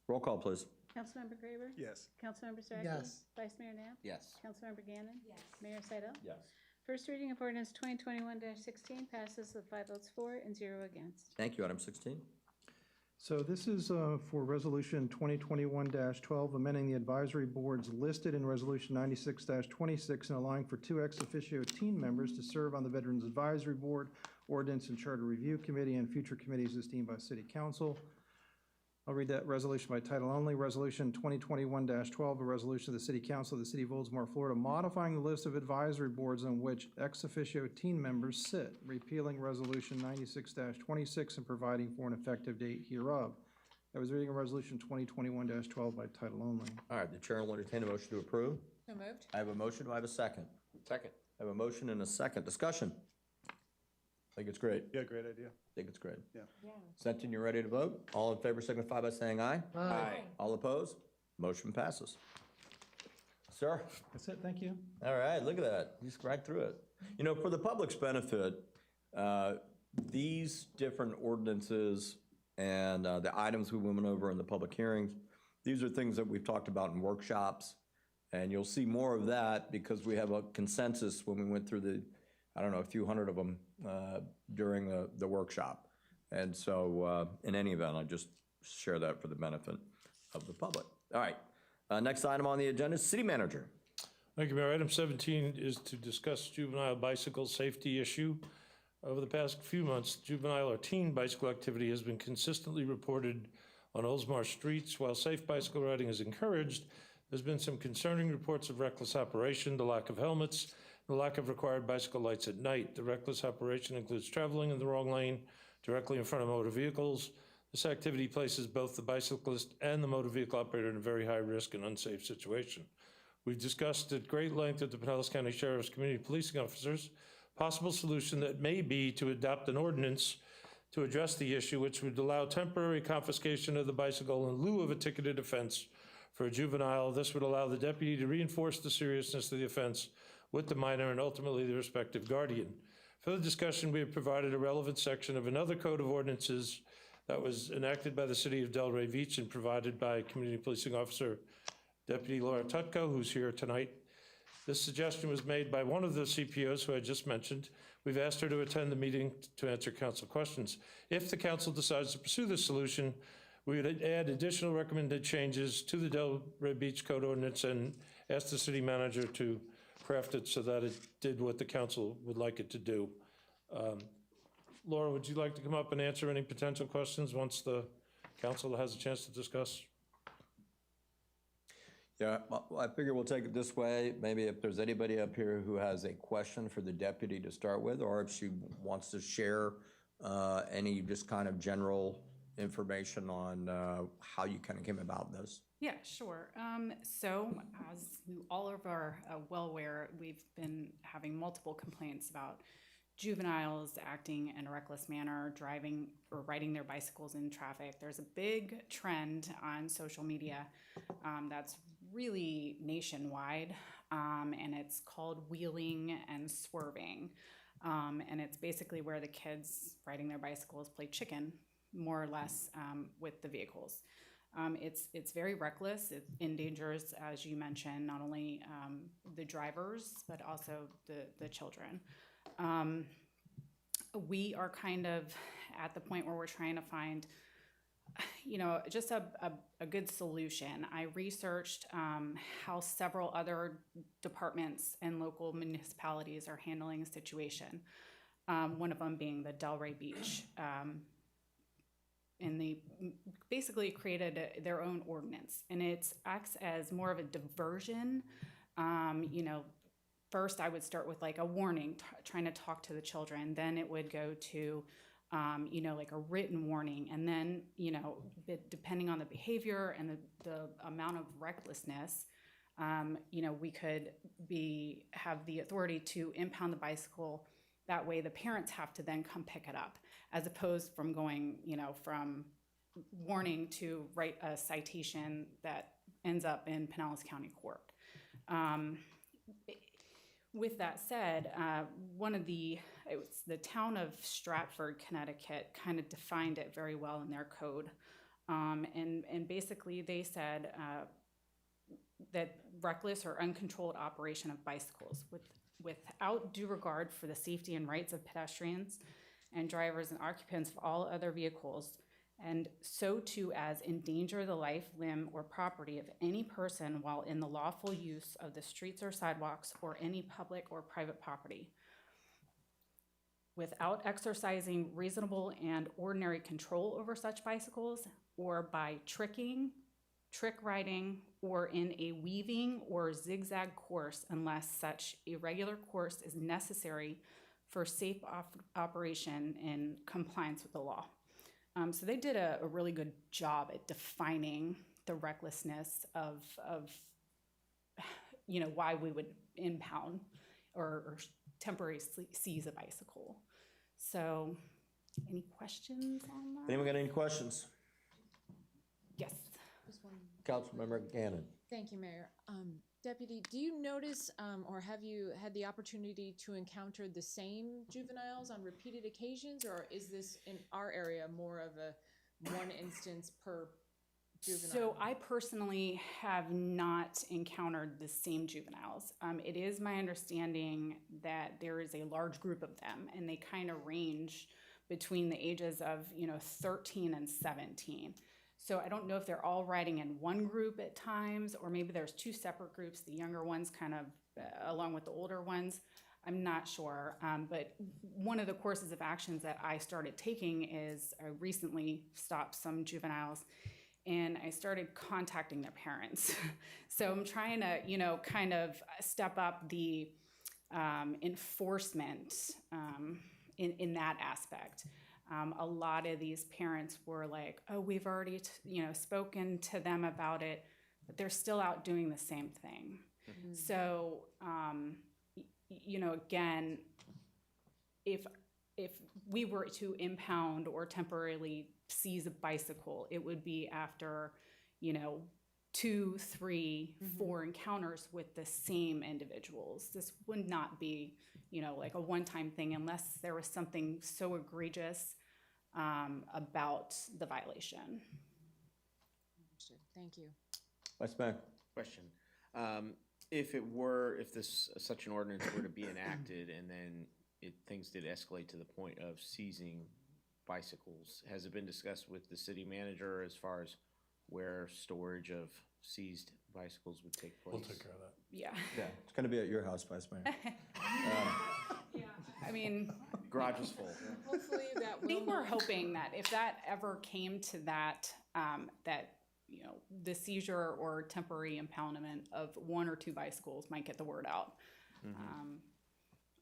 Roll call, please. Councilmember Graber? Yes. Councilmember Strachey? Yes. Vice Mayor Knapp? Yes. Councilmember Gannon? Yes. Mayor Seidel? Yes. First reading of ordinance 2021-16 passes with 5 votes for and 0 against. Thank you. Item 16. So this is for Resolution 2021-12, amending the advisory boards listed in Resolution 96-26 and allowing for 2 ex officio team members to serve on the Veterans Advisory Board, Ordinance and Charter Review Committee, and future committees as deemed by City Council. I'll read that resolution by title only. Resolution 2021-12, a resolution of the City Council of the City of Oldsmar, Florida, modifying the list of advisory boards on which ex officio team members sit, repealing Resolution 96-26 and providing for an effective date hereof. I was reading a Resolution 2021-12 by title only. All right, the chair will entertain a motion to approve. So moved. I have a motion. Do I have a second? Second. I have a motion and a second. Discussion. I think it's great. Yeah, great idea. I think it's great. Yeah. Santana, you ready to vote? All in favor signify by saying aye. Aye. All opposed? Motion passes. Sir? That's it, thank you. All right, look at that. You just right through it. You know, for the public's benefit, these different ordinances and the items we went over in the public hearings, these are things that we've talked about in workshops, and you'll see more of that because we have a consensus when we went through the, I don't know, a few hundred of them during the workshop. And so in any event, I just share that for the benefit of the public. All right, next item on the agenda is City Manager. Thank you, Mayor. Item 17 is to discuss juvenile bicycle safety issue. Over the past few months, juvenile or teen bicycle activity has been consistently reported on Oldsmar streets. While safe bicycle riding is encouraged, there's been some concerning reports of reckless operation, the lack of helmets, the lack of required bicycle lights at night. The reckless operation includes traveling in the wrong lane directly in front of motor vehicles. This activity places both the bicyclist and the motor vehicle operator in a very high risk and unsafe situation. We've discussed at great length with the Pinellas County Sheriff's community policing officers possible solution that may be to adopt an ordinance to address the issue, which would allow temporary confiscation of the bicycle in lieu of a ticketed offense for a juvenile. This would allow the deputy to reinforce the seriousness of the offense with the minor and ultimately the respective guardian. For the discussion, we have provided a relevant section of another code of ordinances that was enacted by the city of Delray Beach and provided by Community Policing Officer Deputy Laura Tutko, who's here tonight. This suggestion was made by one of the CPOs who I just mentioned. We've asked her to attend the meeting to answer council questions. If the council decides to pursue this solution, we would add additional recommended changes to the Delray Beach Code Ordinance and ask the city manager to craft it so that it did what the council would like it to do. Laura, would you like to come up and answer any potential questions once the council has a chance to discuss? Yeah, well, I figure we'll take it this way. Maybe if there's anybody up here who has a question for the deputy to start with, or if she wants to share any just kind of general information on how you kind of came about this. Yeah, sure. So as you all are well aware, we've been having multiple complaints about juveniles acting in a reckless manner, driving or riding their bicycles in traffic. There's a big trend on social media that's really nationwide, and it's called wheeling and swerving. And it's basically where the kids riding their bicycles play chicken, more or less, with the vehicles. It's very reckless. It endangers, as you mentioned, not only the drivers, but also the children. We are kind of at the point where we're trying to find, just a good solution. I researched how several other departments and local municipalities are handling the situation. One of them being the Delray Beach. And they basically created their own ordinance, and it acts as more of a diversion. First I would start with like a warning, trying to talk to the children. Then it would go to, like a written warning. And then, depending on the behavior and the amount of recklessness, we could have the authority to impound the bicycle. That way the parents have to then come pick it up, as opposed from going, from warning to write a citation that ends up in Pinellas County Court. with that said, it was the town of Stratford, Connecticut, kind of defined it very well in their code. And basically they said that reckless or uncontrolled operation of bicycles without due regard for the safety and rights of pedestrians and drivers and occupants of all other vehicles, and so too as endanger the life, limb, or property of any person while in the lawful use of the streets or sidewalks or any public or private property, without exercising reasonable and ordinary control over such bicycles, or by trick riding, or in a weaving or zigzag course unless such irregular course is necessary for safe operation in compliance with the law. So they did a really good job at defining the recklessness of why we would impound or temporarily seize a bicycle. So any questions on that? Anyone got any questions? Yes. Just one. Councilmember Gannon. Thank you, Mayor. Deputy, do you notice or have you had the opportunity to encounter the same juveniles on repeated occasions, or is this in our area more of a one instance per juvenile? So I personally have not encountered the same juveniles. It is my understanding that there is a large group of them, and they kind of range between the ages of 13 and 17. So I don't know if they're all riding in one group at times, or maybe there's two separate groups, the younger ones kind of along with the older ones. I'm not sure. But one of the courses of actions that I started taking is I recently stopped some juveniles and I started contacting their parents. So I'm trying to, kind of step up the enforcement in that aspect. A lot of these parents were like, oh, we've already, spoken to them about it, but they're still out doing the same thing. Mm-hmm. So, again, if we were to impound or temporarily seize a bicycle, it would be after, 2, 3, 4 encounters with the same individuals. This would not be, like a one-time thing unless there was something so egregious about the violation. Understood. Thank you. Vice Mayor. Question. If such an ordinance were to be enacted and then things did escalate to the point of seizing bicycles, has it been discussed with the city manager as far as where storage of seized bicycles would take place? We'll take care of that. Yeah. Yeah, it's going to be at your house, Vice Mayor. Yeah, I mean, garage is full. Hopefully that will. I think we're hoping that if that ever came to that, the seizure or temporary impoundment of 1 or 2 bicycles might get the word out. Mm-hmm.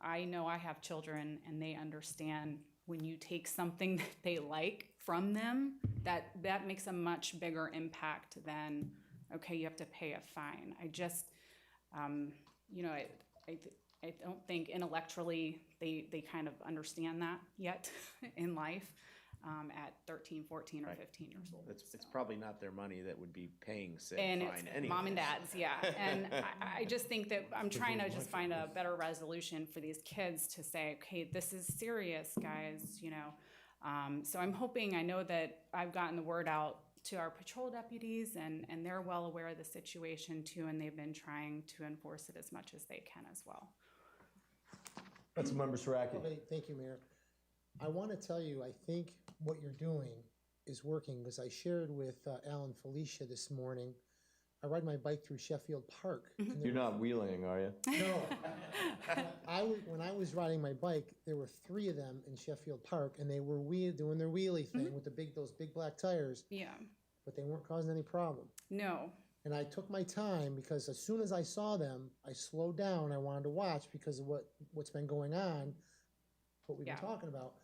I know I have children, and they understand when you take something that they like from them, that makes a much bigger impact than, okay, you have to pay a fine. I just, I don't think intellectually they kind of understand that yet in life at 13, 14, or 15 years old. It's probably not their money that would be paying said and fine it's anyway. Mom and dad's, yeah. And I just think that I'm trying to just find a better resolution for these kids to say, okay, this is serious, guys, So I'm hoping, I know that I've gotten the word out to our patrol deputies, and they're well aware of the situation too, and they've been trying to enforce it as much as they can as well. Councilmember Saraki. Okay, thank you, Mayor. I want to tell you, I think what you're doing is working, because I shared with Al and Felicia this morning. I ride my bike through Sheffield Park. You're not wheeling, are you? No. When I was riding my bike, there were 3 of them in Sheffield Park, and they were doing their wheelie thing with those big black tires. Yeah. But they weren't causing any problem. No. And I took my time, because as soon as I saw them, I slowed down. I wanted to watch because of what's been going on, what we've been talking about.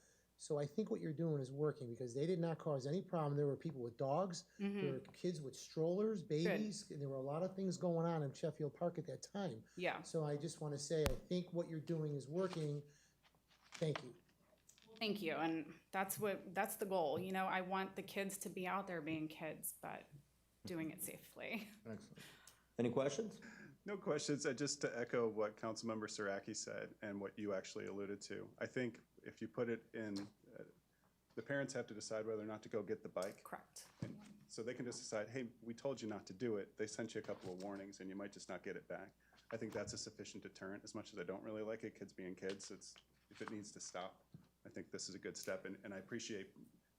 So I think what you're doing is working, because they did not cause any problem. There were people with dogs, there were kids with strollers, babies, and there were a lot of things going on in Sheffield Park at that time. Yeah. So I just want to say, I think what you're doing is working. Thank you. Thank you, and that's the goal. I want the kids to be out there being kids, but doing it safely. Excellent. Any questions? No questions. Just to echo what Councilmember Saraki said and what you actually alluded to. I think if you put it in, the parents have to decide whether or not to go get the bike. Correct. And so they can just decide, hey, we told you not to do it. They sent you a couple of warnings and you might just not get it back. I think that's a sufficient deterrent. As much as I don't really like it, kids being kids, if it needs to stop, I think this is a good step. And I appreciate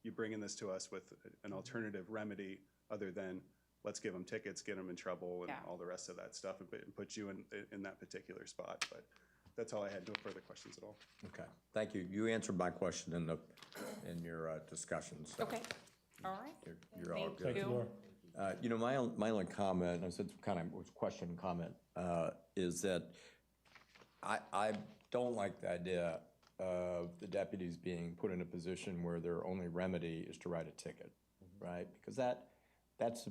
you bringing this to us with an alternative remedy other than let's give them tickets, get them in trouble, and all the rest of that stuff, and put you in that particular spot. But that's all I had. No further questions at all. Okay, thank you. You answered my question in your discussion. So Okay, all right. you're all Thank good. you. You know, my only comment, and I said kind of was question and comment, is that I don't like the idea of the deputies being put in a position where their only remedy is to write a ticket, right? Because that's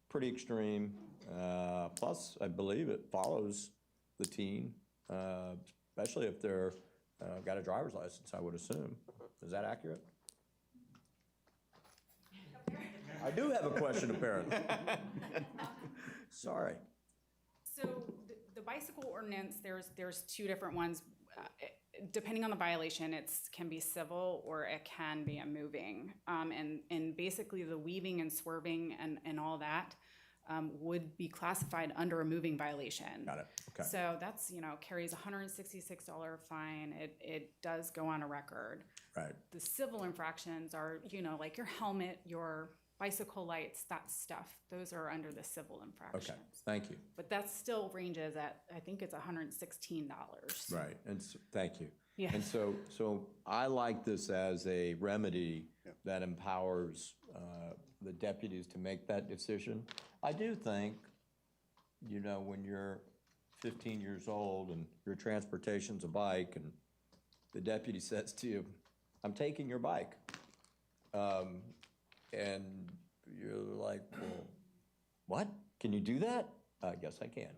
pretty extreme. Plus, I believe it follows the teen, especially if they're got a driver's license, I would assume. Is that accurate? I do have a question, apparently. Sorry. So the bicycle ordinance, there's two different ones. Depending on the violation, can be civil or it can be a moving. And basically the weaving and swerving and all that would be classified under a moving violation. Got it. Okay. So that's, carries a $166 fine. It does go on a record. Right. The civil infractions are, like your helmet, your bicycle lights, that stuff. Those are under the civil infractions. Okay. Thank you. But that still ranges at, I think it's $116. Right. And thank you. Yeah. And so I like this as a remedy that empowers the deputies to make that decision. I do think, when you're 15 years old and your transportation's a bike and the deputy says to you, I'm taking your bike. And you're like, well, what? Can you do that? I guess I can.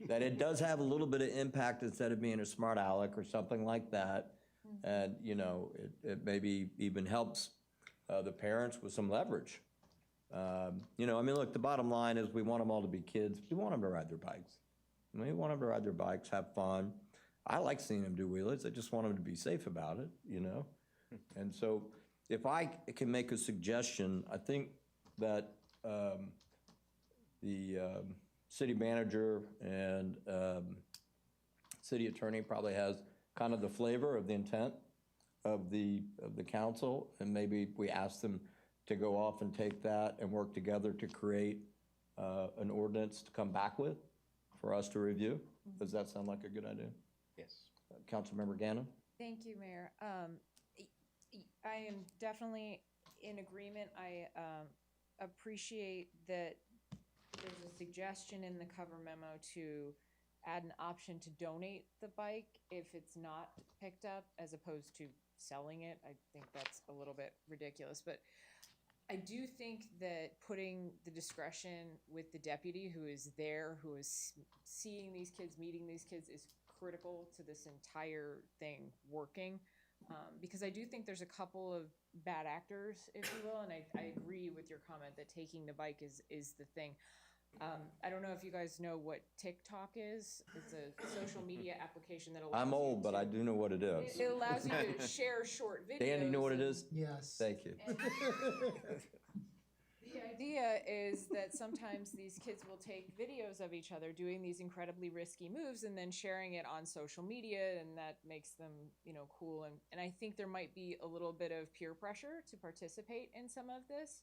That it does have a little bit of impact instead of being a smart aleck or something like that. And, it maybe even helps the parents with some leverage. Look, the bottom line is we want them all to be kids. We want them to ride their bikes. We want them to ride their bikes, have fun. I like seeing them do wheelies. I just want them to be safe about it, And so if I can make a suggestion, I think that the city manager and city attorney probably has kind of the flavor of the intent of the council, and maybe we ask them to go off and take that and work together to create an ordinance to come back with for us to review. Does that sound like a good idea? Yes. Councilmember Gannon? Thank you, Mayor. I am definitely in agreement. I appreciate that there's a suggestion in the cover memo to add an option to donate the bike if it's not picked up, as opposed to selling it. I think that's a little bit ridiculous, but I do think that putting the discretion with the deputy who is there, who is seeing these kids, meeting these kids, is critical to this entire thing working. Because I do think there's a couple of bad actors, if you will, and I agree with your comment that taking the bike is the thing. I don't know if you guys know what TikTok is. It's a social media application that allows I'm old, but I do know what it is. It allows you to share short videos. Dan, you know what it is? Yes. Thank you. The idea is that sometimes these kids will take videos of each other doing these incredibly risky moves and then sharing it on social media, and that makes them, cool. And I think there might be a little bit of peer pressure to participate in some of this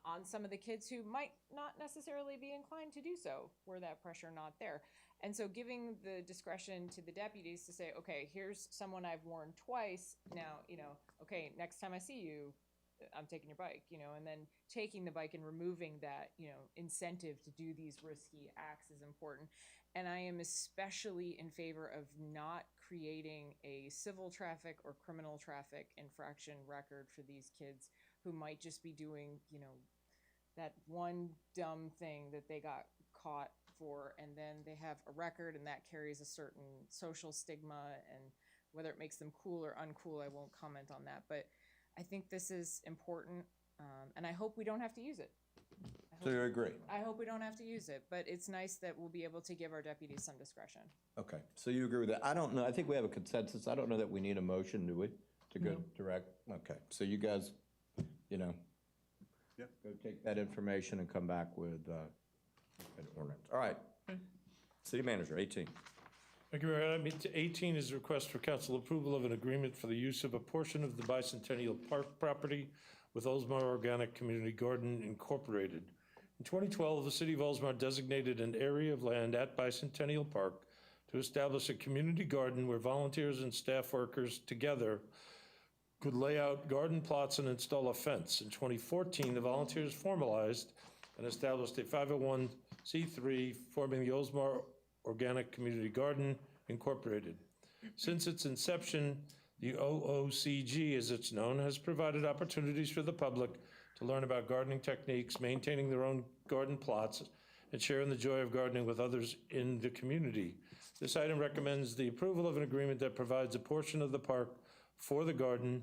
on some of the kids who might not necessarily be inclined to do so, were that pressure not there. And so giving the discretion to the deputies to say, okay, here's someone I've warned twice. Now, okay, next time I see you, I'm taking your bike, and then taking the bike and removing that, incentive to do these risky acts is important. And I am especially in favor of not creating a civil traffic or criminal traffic infraction record for these kids who might just be doing, that one dumb thing that they got caught for, and then they have a record, and that carries a certain social stigma, and whether it makes them cool or uncool, I won't comment on that. But I think this is important, and I hope we don't have to use it. I So you agree? I hope we don't have to use it, but it's nice that we'll be able to give our deputies some discretion. Okay, so you agree with that? I don't know, I think we have a consensus. I don't know that we need a motion, do we? To go direct? Okay, so you guys, you know, Yeah. go take that information and come back with an ordinance. All right. City Manager, 18. Thank you, Mayor. Item 18 is a request for council approval of an agreement for the use of a portion of the Bicentennial Park property with Oldsmar Organic Community Garden Incorporated. In 2012, the city of Oldsmar designated an area of land at Bicentennial Park to establish a community garden where volunteers and staff workers together could lay out garden plots and install a fence. In 2014, the volunteers formalized and established a 501c3 forming the Oldsmar Organic Community Garden Incorporated. Since its inception, the OOCG, as it's known, has provided opportunities for the public to learn about gardening techniques, maintaining their own garden plots, and sharing the joy of gardening with others in the community. This item recommends the approval of an agreement that provides a portion of the park for the garden.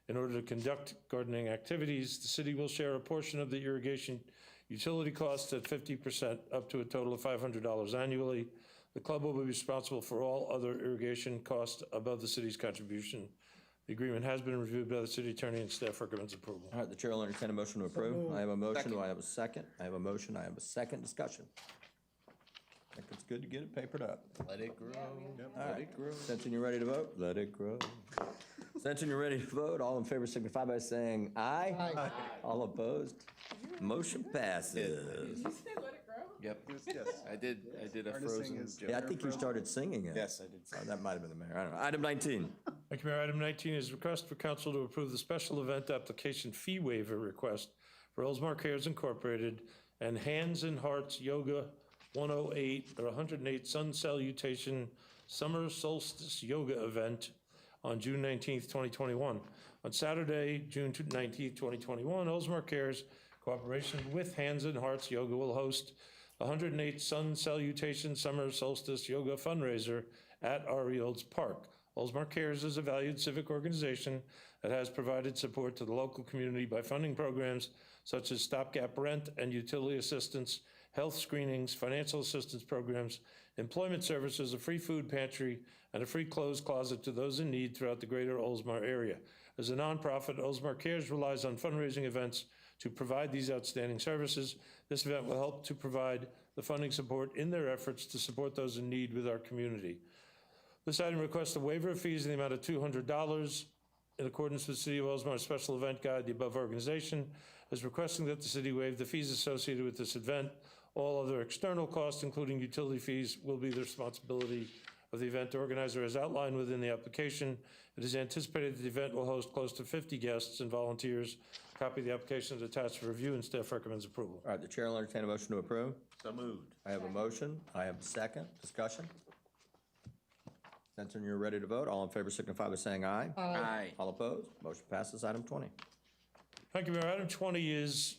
In order to conduct gardening activities, the city will share a portion of the irrigation utility costs at 50%, up to a total of $500 annually. The club will be responsible for all other irrigation costs above the city's contribution. The agreement has been reviewed by the city attorney and staff recommends approval. All right, the chair will entertain a motion to approve. I have a motion, do I have a second? I have a motion, I have a second. Discussion. I think it's good to get it papered up. Let it grow. All right, Stenson, you ready to vote? Let it grow. Stenson, you ready to vote? All in favor signify by saying aye. Aye. All opposed? Motion passes. Did you say let it grow? Yep. Yes. I did a Harnessing frozen his joke. Yeah, I think you started singing it. Yes, I did. Oh, that might have been the mayor. I don't know. Item 19. Thank you, Mayor. Item 19 is request for council to approve the special event application fee waiver request for Oldsmar Cares Incorporated and Hands and Hearts Yoga 108 or 108 Sun Salutation Summer Solstice Yoga event on June 19th, 2021. On Saturday, June 19th, 2021, Oldsmar Cares, cooperation with Hands and Hearts Yoga, will host the 108 Sun Salutation Summer Solstice Yoga fundraiser at RE Olds Park. Oldsmar Cares is a valued civic organization that has provided support to the local community by funding programs such as stopgap rent and utility assistance, health screenings, financial assistance programs, employment services, a free food pantry, and a free clothes closet to those in need throughout the greater Oldsmar area. As a nonprofit, Oldsmar Cares relies on fundraising events to provide these outstanding services. This event will help to provide the funding support in their efforts to support those in need with our community. This item requests a waiver of fees in the amount of $200 in accordance with City of Oldsmar's special event guide. The above organization is requesting that the city waive the fees associated with this event. All other external costs, including utility fees, will be the responsibility of the event organizer as outlined within the application. It is anticipated that the event will host close to 50 guests and volunteers. A copy of the application is attached for review and staff recommends approval. All right, the chair will entertain a motion to approve. So moved. I have a motion, I have a second. Discussion. Stenson, you're ready to vote. All in favor signify by saying aye. Aye. All opposed? Motion passes. Item 20. Thank you, Mayor. Item 20 is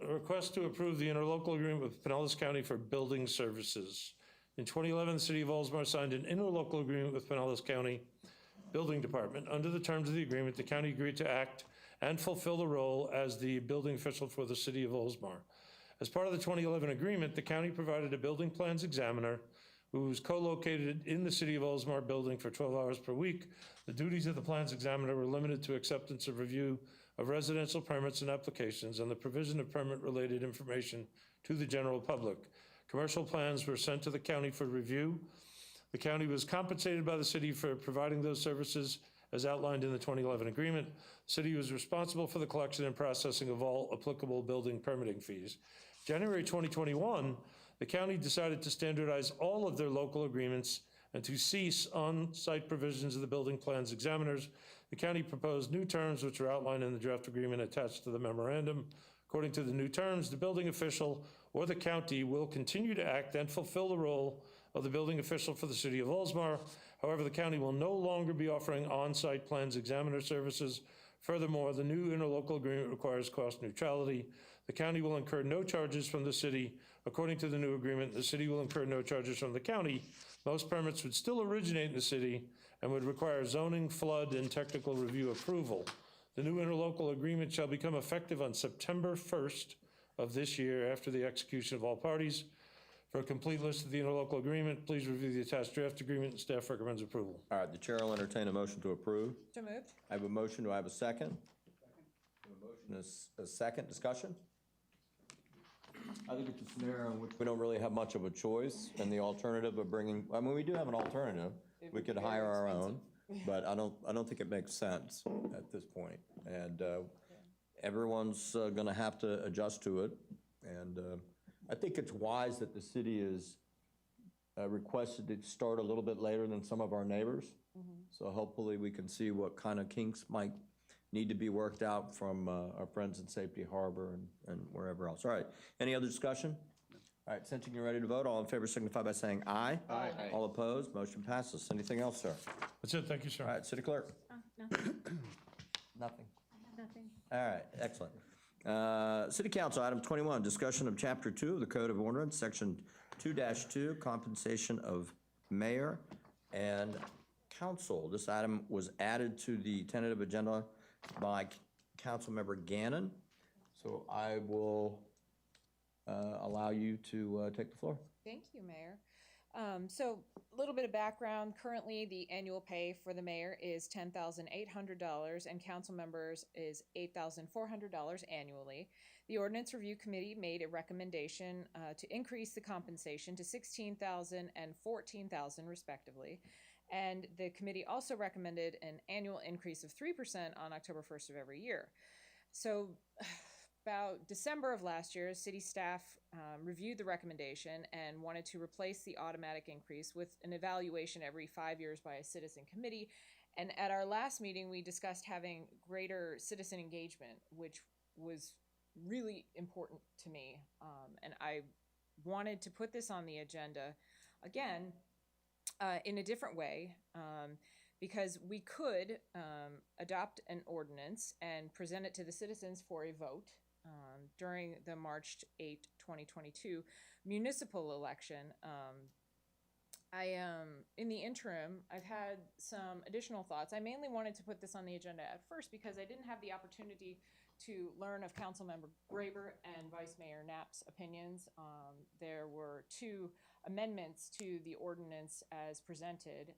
a request to approve the interlocal agreement with Pinellas County for building services. In 2011, the City of Oldsmar signed an interlocal agreement with Pinellas County Building Department. Under the terms of the agreement, the county agreed to act and fulfill the role as the building official for the City of Oldsmar. As part of the 2011 agreement, the county provided a building plans examiner who was co-located in the City of Oldsmar building for 12 hours per week. The duties of the plans examiner were limited to acceptance of review of residential permits and applications and the provision of permit-related information to the general public. Commercial plans were sent to the county for review. The county was compensated by the city for providing those services as outlined in the 2011 agreement. The city was responsible for the collection and processing of all applicable building permitting fees. January 2021, the county decided to standardize all of their local agreements and to cease on-site provisions of the building plans examiners. The county proposed new terms which are outlined in the draft agreement attached to the memorandum. According to the new terms, the building official or the county will continue to act and fulfill the role of the building official for the City of Oldsmar. However, the county will no longer be offering on-site plans examiner services. Furthermore, the new interlocal agreement requires cost neutrality. The county will incur no charges from the city. According to the new agreement, the city will incur no charges from the county. Most permits would still originate in the city and would require zoning, flood, and technical review approval. The new interlocal agreement shall become effective on September 1st of this year after the execution of all parties. For a complete list of the interlocal agreement, please review the attached draft agreement, and staff recommends approval. All right, the chair will entertain a motion to approve. So moved. I have a motion. Do I have a second? A motion is a second. Discussion? I think it's a scenario in which we don't really have much of a choice, and the alternative of bringing, I mean, we do have an alternative. We could hire our own, but I don't think it makes sense at this point. And everyone's gonna have to adjust to it. And I think it's wise that the city is requested to start a little bit later than some of our neighbors. So hopefully we can see what kind of kinks might need to be worked out from our friends in Safety Harbor and wherever else. All right, any other discussion? All right, Sensing you're ready to vote, all in favor signify by saying aye. Aye. All opposed, motion passes. Anything else, sir? That's it, thank you, sir. All right, City Clerk? Nothing. Nothing. Nothing. All right, excellent. City Council, item 21, discussion of Chapter 2 of the Code of Ordinance, Section 2-2, compensation of mayor and council. This item was added to the tentative agenda by Councilmember Gannon. So I will allow you to take the floor. Thank you, Mayor. So a little bit of background. Currently, the annual pay for the mayor is $10,800 and council members is $8,400 annually. The Ordinance Review Committee made a recommendation to increase the compensation to $16,000 and $14,000 respectively. And the committee also recommended an annual increase of 3% on October 1st of every year. So about December of last year, city staff reviewed the recommendation and wanted to replace the automatic increase with an evaluation every 5 years by a citizen committee. And at our last meeting, we discussed having greater citizen engagement, which was really important to me. And I wanted to put this on the agenda again in a different way, because we could adopt an ordinance and present it to the citizens for a vote during the March 8, 2022 municipal election. In the interim, I've had some additional thoughts. I mainly wanted to put this on the agenda at first because I didn't have the opportunity to learn of Councilmember Graber and Vice Mayor Knapp's opinions. There were 2 amendments to the ordinance as presented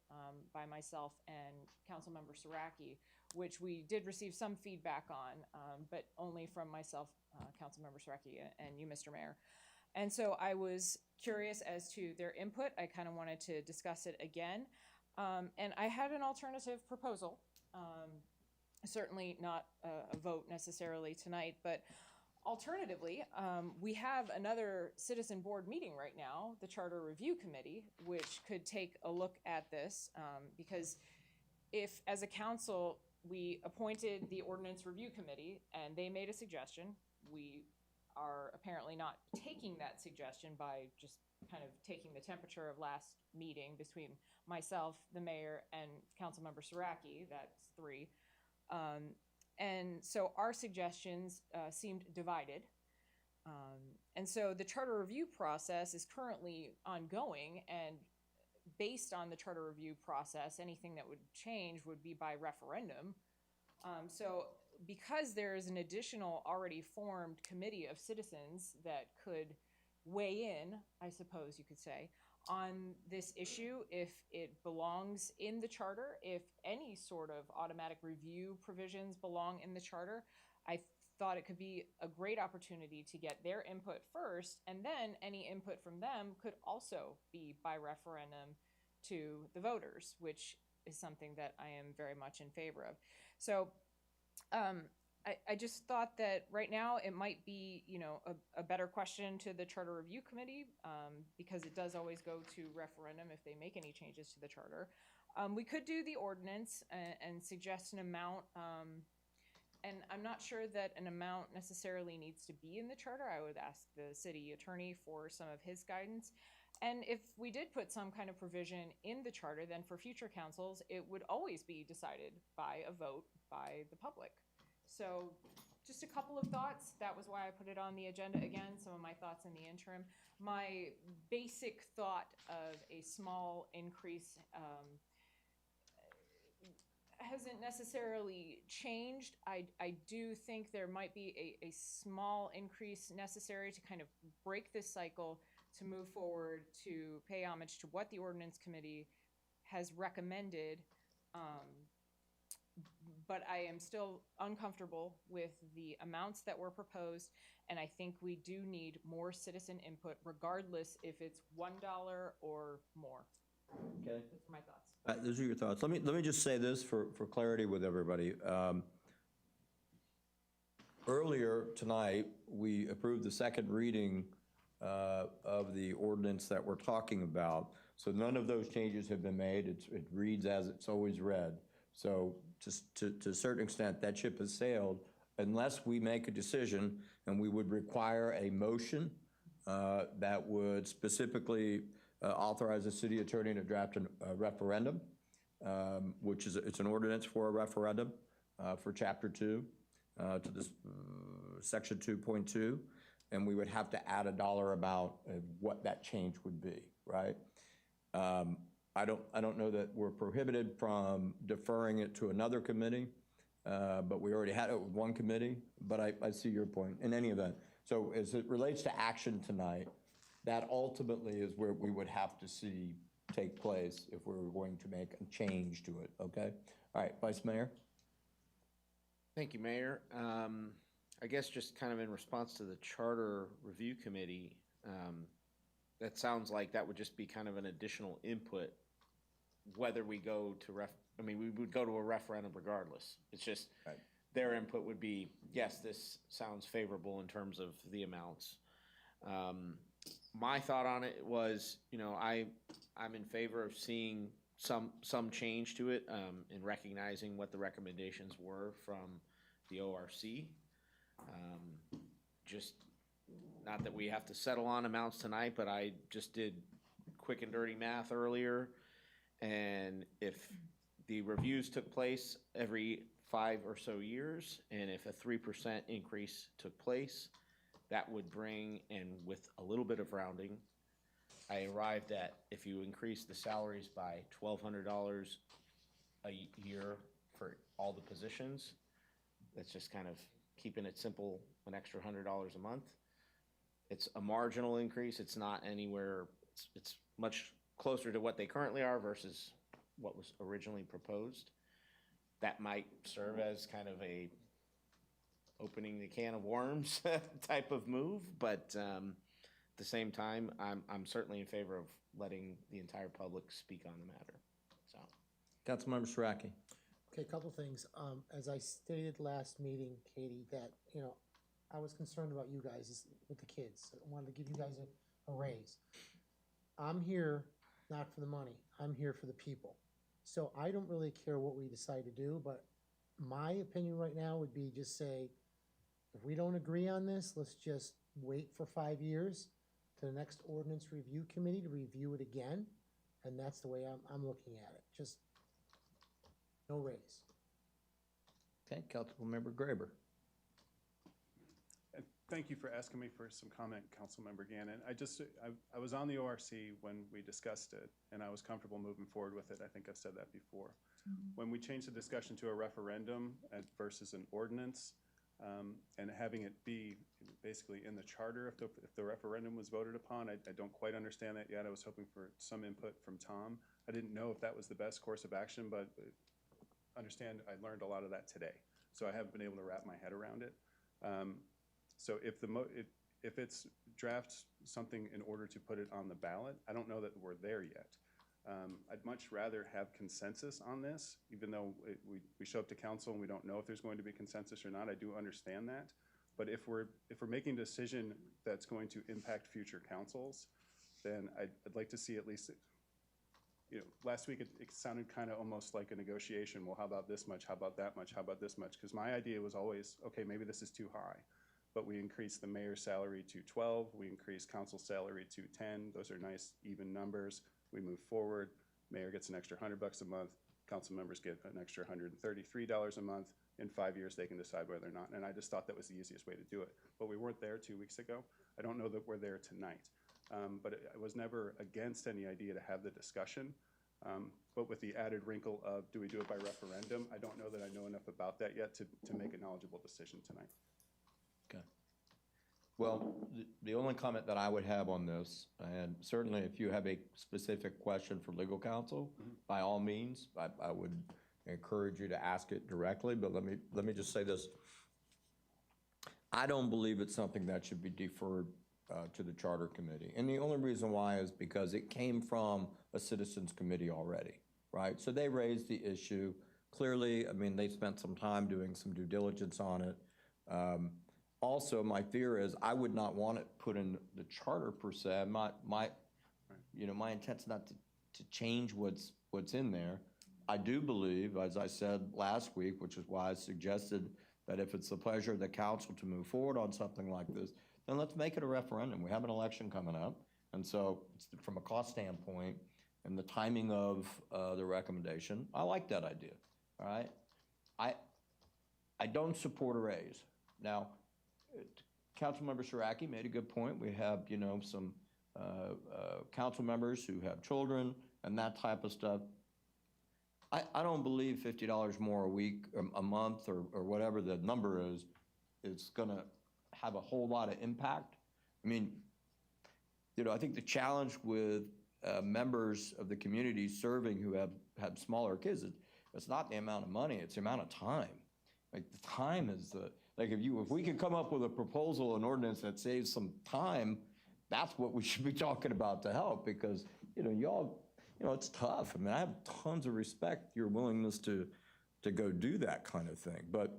by myself and Councilmember Saraki, which we did receive some feedback on, but only from myself, Councilmember Saraki, and you, Mr. Mayor. And so I was curious as to their input. I kind of wanted to discuss it again. And I had an alternative proposal. Certainly not a vote necessarily tonight, but alternatively, we have another citizen board meeting right now, the Charter Review Committee, which could take a look at this, because if, as a council, we appointed the Ordinance Review Committee and they made a suggestion, we are apparently not taking that suggestion by just kind of taking the temperature of last meeting between myself, the mayor, and Councilmember Saraki, that's 3. And so our suggestions seemed divided. And so the charter review process is currently ongoing, and based on the charter review process, anything that would change would be by referendum. So because there is an additional already formed committee of citizens that could weigh in, I suppose you could say, on this issue, if it belongs in the charter, if any sort of automatic review provisions belong in the charter, I thought it could be a great opportunity to get their input first, and then any input from them could also be by referendum to the voters, which is something that I am very much in favor of. So I just thought that right now it might be, you know, a better question to the Charter Review Committee, because it does always go to referendum if they make any changes to the charter. We could do the ordinance and suggest an amount, and I'm not sure that an amount necessarily needs to be in the charter. I would ask the city attorney for some of his guidance. And if we did put some kind of provision in the charter, then for future councils, it would always be decided by a vote by the public. So just a couple of thoughts. That was why I put it on the agenda again, some of my thoughts in the interim. My basic thought of a small increase hasn't necessarily changed. I do think there might be a small increase necessary to kind of break this cycle to move forward to pay homage to what the ordinance committee has recommended. But I am still uncomfortable with the amounts that were proposed, and I think we do need more citizen input, regardless if it's $1 or more. Okay. Those are my thoughts. Those are your thoughts. Let me just say this for clarity with everybody. Earlier tonight, we approved the second reading of the ordinance that we're talking about. So none of those changes have been made. It reads as it's always read. So to a certain extent, that ship has sailed unless we make a decision, and we would require a motion that would specifically authorize the city attorney to draft a referendum, which is, it's an ordinance for a referendum for Chapter 2 to this Section 2.2, and we would have to add a dollar amount of what that change would be, right? I don't know that we're prohibited from deferring it to another committee, but we already had it with one committee, but I see your point in any event. So as it relates to action tonight, that ultimately is where we would have to see take place if we were going to make a change to it, okay? All right, Vice Mayor? Thank you, Mayor. I guess just kind of in response to the Charter Review Committee, that sounds like that would just be kind of an additional input, whether we go to we would go to a referendum regardless. It's just their input would be, yes, this sounds favorable in terms of the amounts. My thought on it was, I'm in favor of seeing some change to it, in recognizing what the recommendations were from the ORC. Just not that we have to settle on amounts tonight, but I just did quick and dirty math earlier, and if the reviews took place every 5 or so years, and if a 3% increase took place, that would bring, and with a little bit of rounding, I arrived at, if you increase the salaries by $1,200 a year for all the positions, that's just kind of keeping it simple, an extra $100 a month. It's a marginal increase. It's not anywhere, it's much closer to what they currently are versus what was originally proposed. That might serve as kind of a opening the can of worms type of move, but at the same time, I'm certainly in favor of letting the entire public speak on the matter. So, Councilmember Siraki. Okay, a couple things. As I stated last meeting, Katie, that, I was concerned about you guys with the kids. I wanted to give you guys a raise. I'm here not for the money. I'm here for the people. So I don't really care what we decide to do, but my opinion right now would be just say, if we don't agree on this, let's just wait for 5 years to the next ordinance review committee to review it again. And that's the way I'm looking at it. Just no raise. Okay, Councilmember Graber. Thank you for asking me for some comment, Councilmember Gannon. I was on the ORC when we discussed it, and I was comfortable moving forward with it. I think I've said that before. When we changed the discussion to a referendum versus an ordinance, and having it be basically in the charter if the referendum was voted upon, I don't quite understand that yet. I was hoping for some input from Tom. I didn't know if that was the best course of action, but understand I learned a lot of that today. So I haven't been able to wrap my head around it. So if it's draft something in order to put it on the ballot, I don't know that we're there yet. I'd much rather have consensus on this, even though we show up to council and we don't know if there's going to be consensus or not. I do understand that. But if we're making a decision that's going to impact future councils, then I'd like to see at least, last week it sounded kind of almost like a negotiation. Well, how about this much? How about that much? How about this much? Because my idea was always, okay, maybe this is too high. But we increased the mayor's salary to 12. We increased council's salary to 10. Those are nice, even numbers. We move forward. Mayor gets an extra $100 a month. Council members get an extra $133 a month. In 5 years, they can decide whether or not. And I just thought that was the easiest way to do it. But we weren't there 2 weeks ago. I don't know that we're there tonight. But I was never against any idea to have the discussion. But with the added wrinkle of, do we do it by referendum? I don't know that I know enough about that yet to make a knowledgeable decision tonight. Okay. Well, the only comment that I would have on this, and certainly if you have a specific question for legal counsel, by all means, I would encourage you to ask it directly, but let me just say this. I don't believe it's something that should be deferred to the Charter Committee. And the only reason why is because it came from a citizens committee already, right? So they raised the issue. Clearly, I mean, they spent some time doing some due diligence on it. Also, my fear is I would not want it put in the charter per se. My intent's not to change what's in there. I do believe, as I said last week, which is why I suggested that if it's the pleasure of the council to move forward on something like this, then let's make it a referendum. We have an election coming up. And so from a cost standpoint and the timing of the recommendation, I like that idea, all right? I don't support a raise. Now, Councilmember Siraki made a good point. We have, some council members who have children and that type of stuff. I don't believe $50 more a week, a month, or whatever the number is gonna have a whole lot of impact. I mean, I think the challenge with members of the community serving who have smaller kids, it's not the amount of money, it's the amount of time. Like the time is if we could come up with a proposal, an ordinance that saves some time, that's what we should be talking about to help, because, y'all, it's tough. I mean, I have tons of respect for your willingness to go do that kind of thing. But,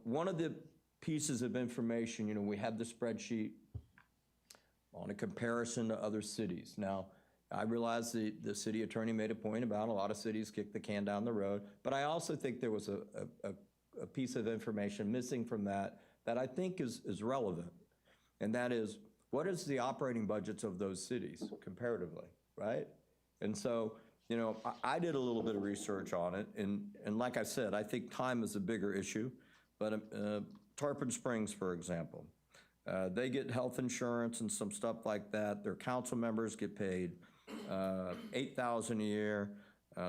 one of the pieces of information, we have the spreadsheet on a comparison to other cities. Now, I realize the city attorney made a point about a lot of cities kick the can down the road, but I also think there was a piece of information missing from that I think is relevant. And that is, what is the operating budgets of those cities comparatively, right? And so, I did a little bit of research on it, and like I said, I think time is a bigger issue, but Tarpon Springs, for example, they get health insurance and some stuff like that. Their council members get paid $8,000 a year,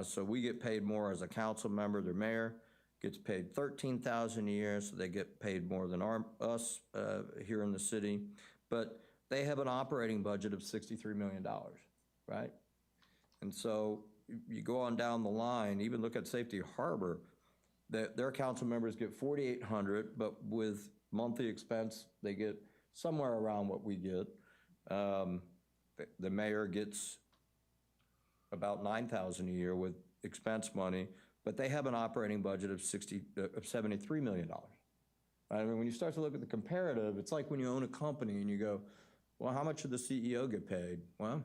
so we get paid more as a council member. Their mayor gets paid $13,000 a year, so they get paid more than us here in the city. But they have an operating budget of $63 million, right? And so you go on down the line, even look at Safety Harbor, their council members get $4,800, but with monthly expense, they get somewhere around what we get. The mayor gets about $9,000 a year with expense money, but they have an operating budget of $73 million. I mean, when you start to look at the comparative, it's like when you own a company and you go, well, how much did the CEO get paid? Well,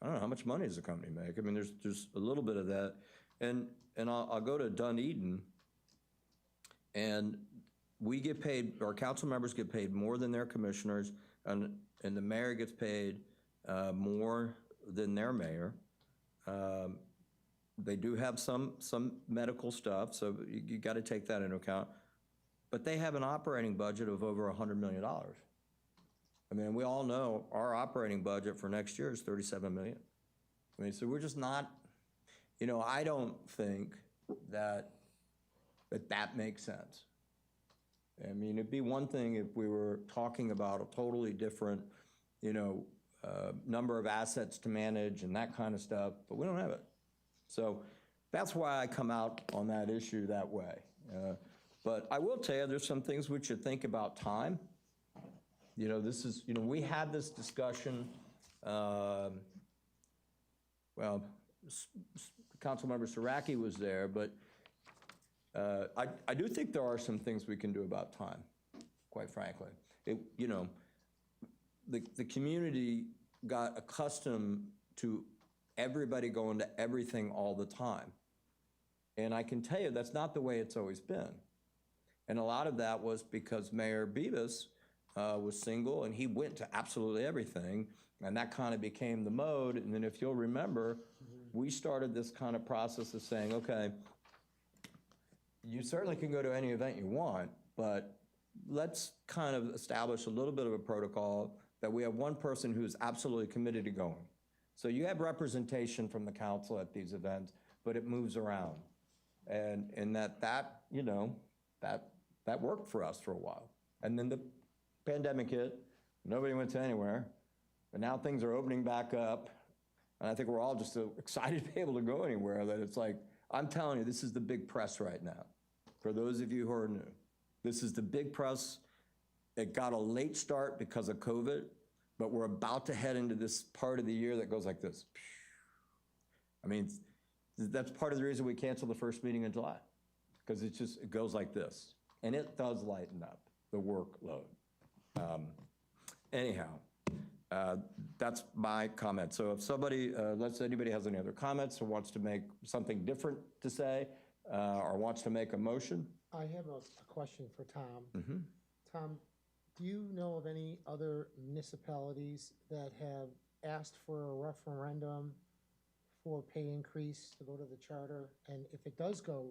I don't know, how much money does the company make? I mean, there's a little bit of that. And I'll go to Dunedin, and we get paid, our council members get paid more than their commissioners, and the mayor gets paid more than their mayor. They do have some medical stuff, so you got to take that into account. But they have an operating budget of over $100 million. I mean, we all know our operating budget for next year is $37 million. I mean, so we're just not, I don't think that makes sense. I mean, it'd be one thing if we were talking about a totally different, number of assets to manage and that kind of stuff, but we don't have it. So that's why I come out on that issue that way. But I will tell you, there's some things we should think about time. This is, we had this discussion, well, Councilmember Siraki was there, but I do think there are some things we can do about time, quite frankly. The community got accustomed to everybody going to everything all the time. And I can tell you that's not the way it's always been. And a lot of that was because Mayor Beavis was single and he went to absolutely everything, and that kind of became the mode. And then if you'll remember, we started this kind of process of saying, okay, you certainly can go to any event you want, but let's kind of establish a little bit of a protocol that we have one person who's absolutely committed to going. So you have representation from the council at these events, but it moves around. And that you know, that worked for us for a while. And then the pandemic hit, nobody went to anywhere, but now things are opening back up. And I think we're all just so excited to be able to go anywhere that it's like, I'm telling you, this is the big press right now. For those of you who are new, this is the big press. It got a late start because of COVID, but we're about to head into this part of the year that goes like this. I mean, that's part of the reason we canceled the first meeting in July, because it goes like this. And it does lighten up the workload. Anyhow, that's my comment. So if somebody, unless anybody has any other comments or wants to make something different to say, or wants to make a motion. I have a question for Tom. Tom, do you know of any other municipalities that have asked for a referendum for pay increase to go to the charter? And if it does go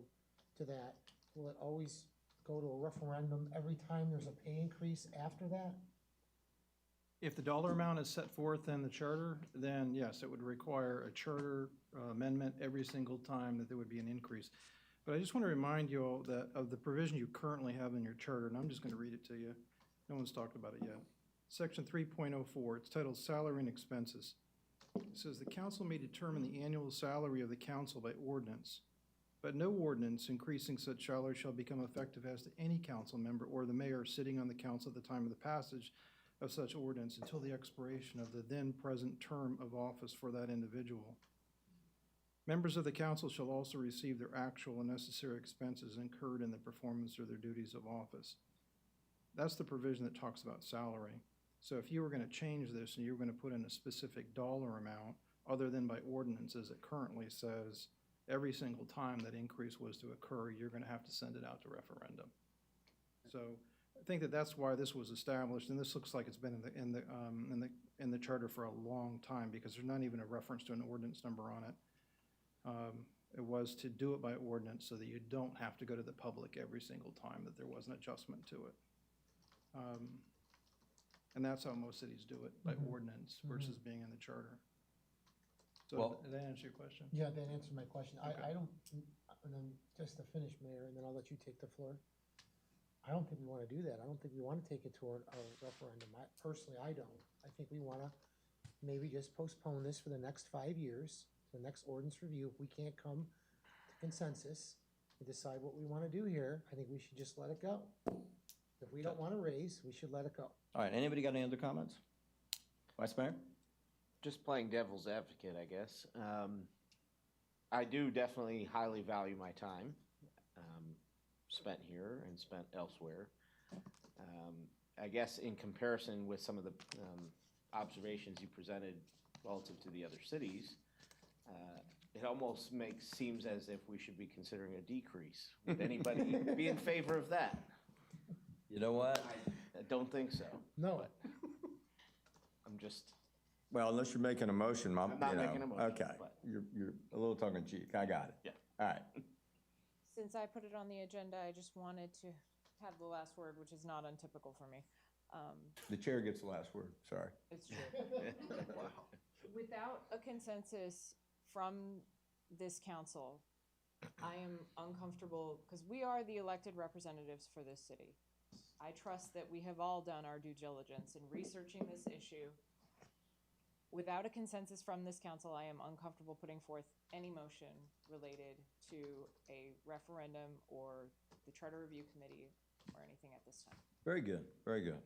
to that, will it always go to a referendum every time there's a pay increase after that? If the dollar amount is set forth in the charter, then yes, it would require a charter amendment every single time that there would be an increase. But I just want to remind you all that of the provision you currently have in your charter, and I'm just going to read it to you. No one's talked about it yet. Section 3.04, it's titled Salary and Expenses. It says the council may determine the annual salary of the council by ordinance, but no ordinance increasing such salary shall become effective as to any council member or the mayor sitting on the council at the time of the passage of such ordinance until the expiration of the then present term of office for that individual. Members of the council shall also receive their actual and necessary expenses incurred in the performance of their duties of office. That's the provision that talks about salary. So if you were going to change this and you were going to put in a specific dollar amount, other than by ordinance as it currently says, every single time that increase was to occur, you're going to have to send it out to referendum. So I think that that's why this was established, and this looks like it's been in the charter for a long time, because there's not even a reference to an ordinance number on it. It was to do it by ordinance so that you don't have to go to the public every single time that there was an adjustment to it. And that's how most cities do it, by ordinance versus being in the charter. So Well, did that answer your question? Yeah, that answered my question. Okay. I don't, and then just to finish, Mayor, and then I'll let you take the floor. I don't think we want to do that. I don't think we want to take it to a referendum. Personally, I don't. I think we want to maybe just postpone this for the next 5 years, the next ordinance review. If we can't come to consensus and decide what we want to do here, I think we should just let it go. If we don't want to raise, we should let it go. All right, anybody got any other comments? Vice Mayor? Just playing devil's advocate, I guess. I do definitely highly value my time spent here and spent elsewhere. I guess in comparison with some of the observations you presented relative to the other cities, it almost seems as if we should be considering a decrease. Would anybody be in favor of that? You know what? I don't think so. No. I'm just. Well, unless you're making a motion, I'm not making a motion. Okay, but- you're a little tongue in cheek. I got it. Yeah. All right. Since I put it on the agenda, I just wanted to have the last word, which is not untypical for me. The chair gets the last word. Sorry. It's true. Without a consensus from this council, I am uncomfortable because we are the elected representatives for this city. I trust that we have all done our due diligence in researching this issue. Without a consensus from this council, I am uncomfortable putting forth any motion related to a referendum or the Charter Review Committee or anything at this time. Very good, very good.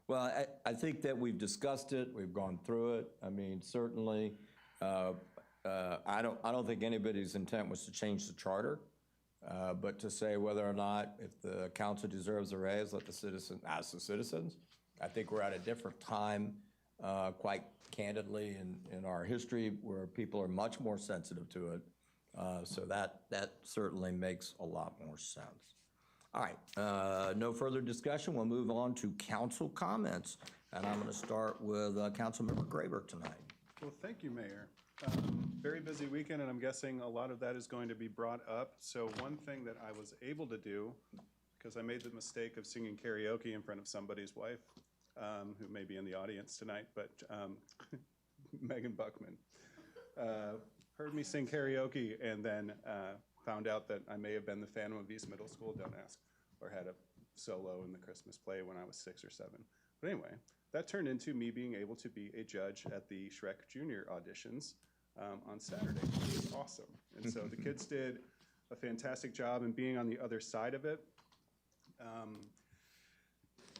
Well, I think that we've discussed it, we've gone through it. I mean, certainly, I don't think anybody's intent was to change the charter, but to say whether or not, if the council deserves a raise, let the citizen ask the citizens. I think we're at a different time, quite candidly, in our history, where people are much more sensitive to it. So that certainly makes a lot more sense. All right, no further discussion. We'll move on to council comments. And I'm going to start with Councilmember Graber tonight. Well, thank you, Mayor. Very busy weekend, and I'm guessing a lot of that is going to be brought up. So one thing that I was able to do, because I made the mistake of singing karaoke in front of somebody's wife, who may be in the audience tonight, but Megan Buckman. Heard me sing karaoke and then found out that I may have been the Phantom of East Middle School, don't ask, or had a solo in the Christmas play when I was 6 or 7. But anyway, that turned into me being able to be a judge at the Shrek Junior auditions on Saturday. It was awesome. And so the kids did a fantastic job, and being on the other side of it,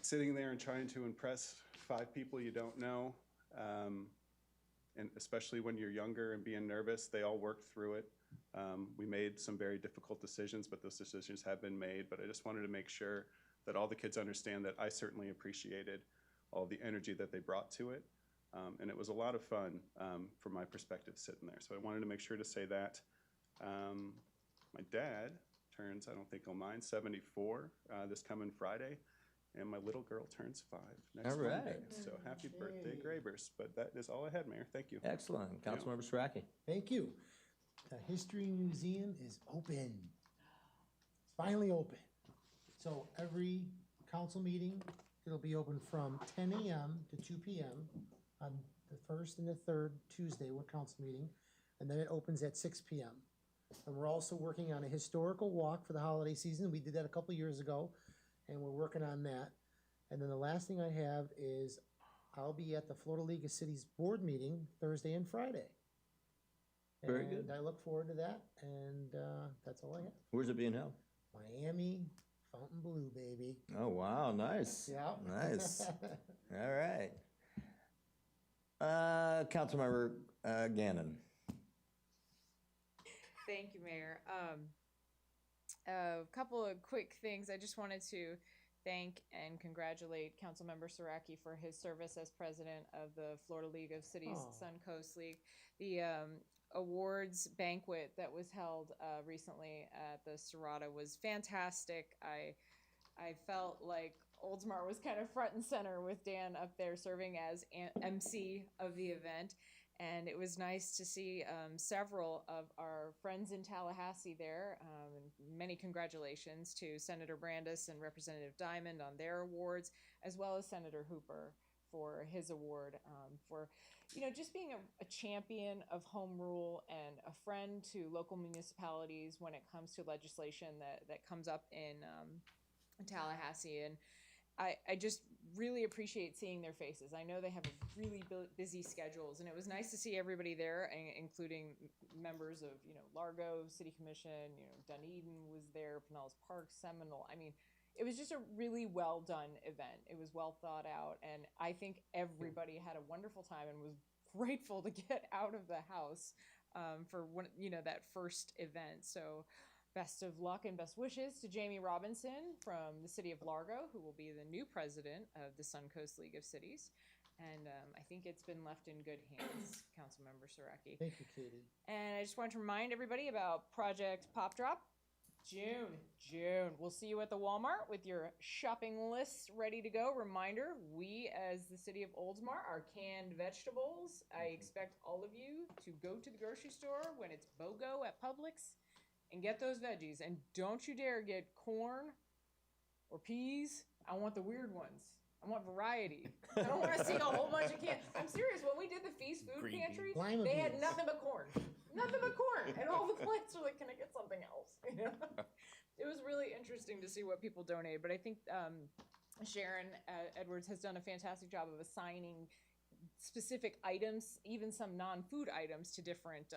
sitting there and trying to impress 5 people you don't know, and especially when you're younger and being nervous, they all worked through it. We made some very difficult decisions, but those decisions have been made. But I just wanted to make sure that all the kids understand that I certainly appreciated all the energy that they brought to it. And it was a lot of fun from my perspective sitting there. So I wanted to make sure to say that. My dad turns, I don't think he'll mind, 74 this coming Friday. And my little girl turns 5 next All right. Monday. So happy birthday, Graybers. But that is all I had, Mayor. Thank you. Excellent. Councilmember Sraki. Thank you. The History Museum is open. It's finally open. So every council meeting, it'll be open from 10 a.m. to 2 p.m. on the first and the third Tuesday, with council meeting, and then it opens at 6 p.m. And we're also working on a historical walk for the holiday season. We did that a couple years ago, and we're working on that. And then the last thing I have is I'll be at the Florida League of Cities board meeting Thursday and Friday. Very good. And I look forward to that, and that's all I have. Where's it being held? Miami, Fontainebleau, baby. Oh, wow, nice. Yeah. Nice. All right. Councilmember Gannon. Thank you, Mayor. A couple of quick things. I just wanted to thank and congratulate Councilmember Sraki for his service as president of the Florida League of Cities Suncoast League. The awards banquet that was held recently at the Serrata was fantastic. I felt like Oldsmar was kind of front and center with Dan up there serving as MC of the event. And it was nice to see several of our friends in Tallahassee there. And many congratulations to Senator Brandis and Representative Diamond on their awards, as well as Senator Hooper for his award for, just being a champion of home rule and a friend to local municipalities when it comes to legislation that comes up in Tallahassee. And I just really appreciate seeing their faces. I know they have really busy schedules, and it was nice to see everybody there, including members of, Largo City Commission, Dunedin was there, Pinellas Park, Seminole. I mean, it was just a really well done event. It was well thought out, and I think everybody had a wonderful time and was grateful to get out of the house for that first event. So best of luck and best wishes to Jamie Robinson from the city of Largo, who will be the new president of the Suncoast League of Cities. And I think it's been left in good hands, Councilmember Sraki. Thank you, Katie. And I just want to remind everybody about Project Pop Drop. June. We'll see you at the Walmart with your shopping lists ready to go. Reminder, we as the city of Oldsmar are canned vegetables. I expect all of you to go to the grocery store when it's BOGO at Publix and get those veggies. And don't you dare get corn or peas. I want the weird ones. I want variety. I don't want to see a whole bunch of cans. I'm serious. When we did the Feast Food Pantry, they had nothing but corn. Nothing but corn. And all the clients were like, can I get something else? It was really interesting to see what people donated. But I think Sharon Edwards has done a fantastic job of assigning specific items, even some non-food items, to different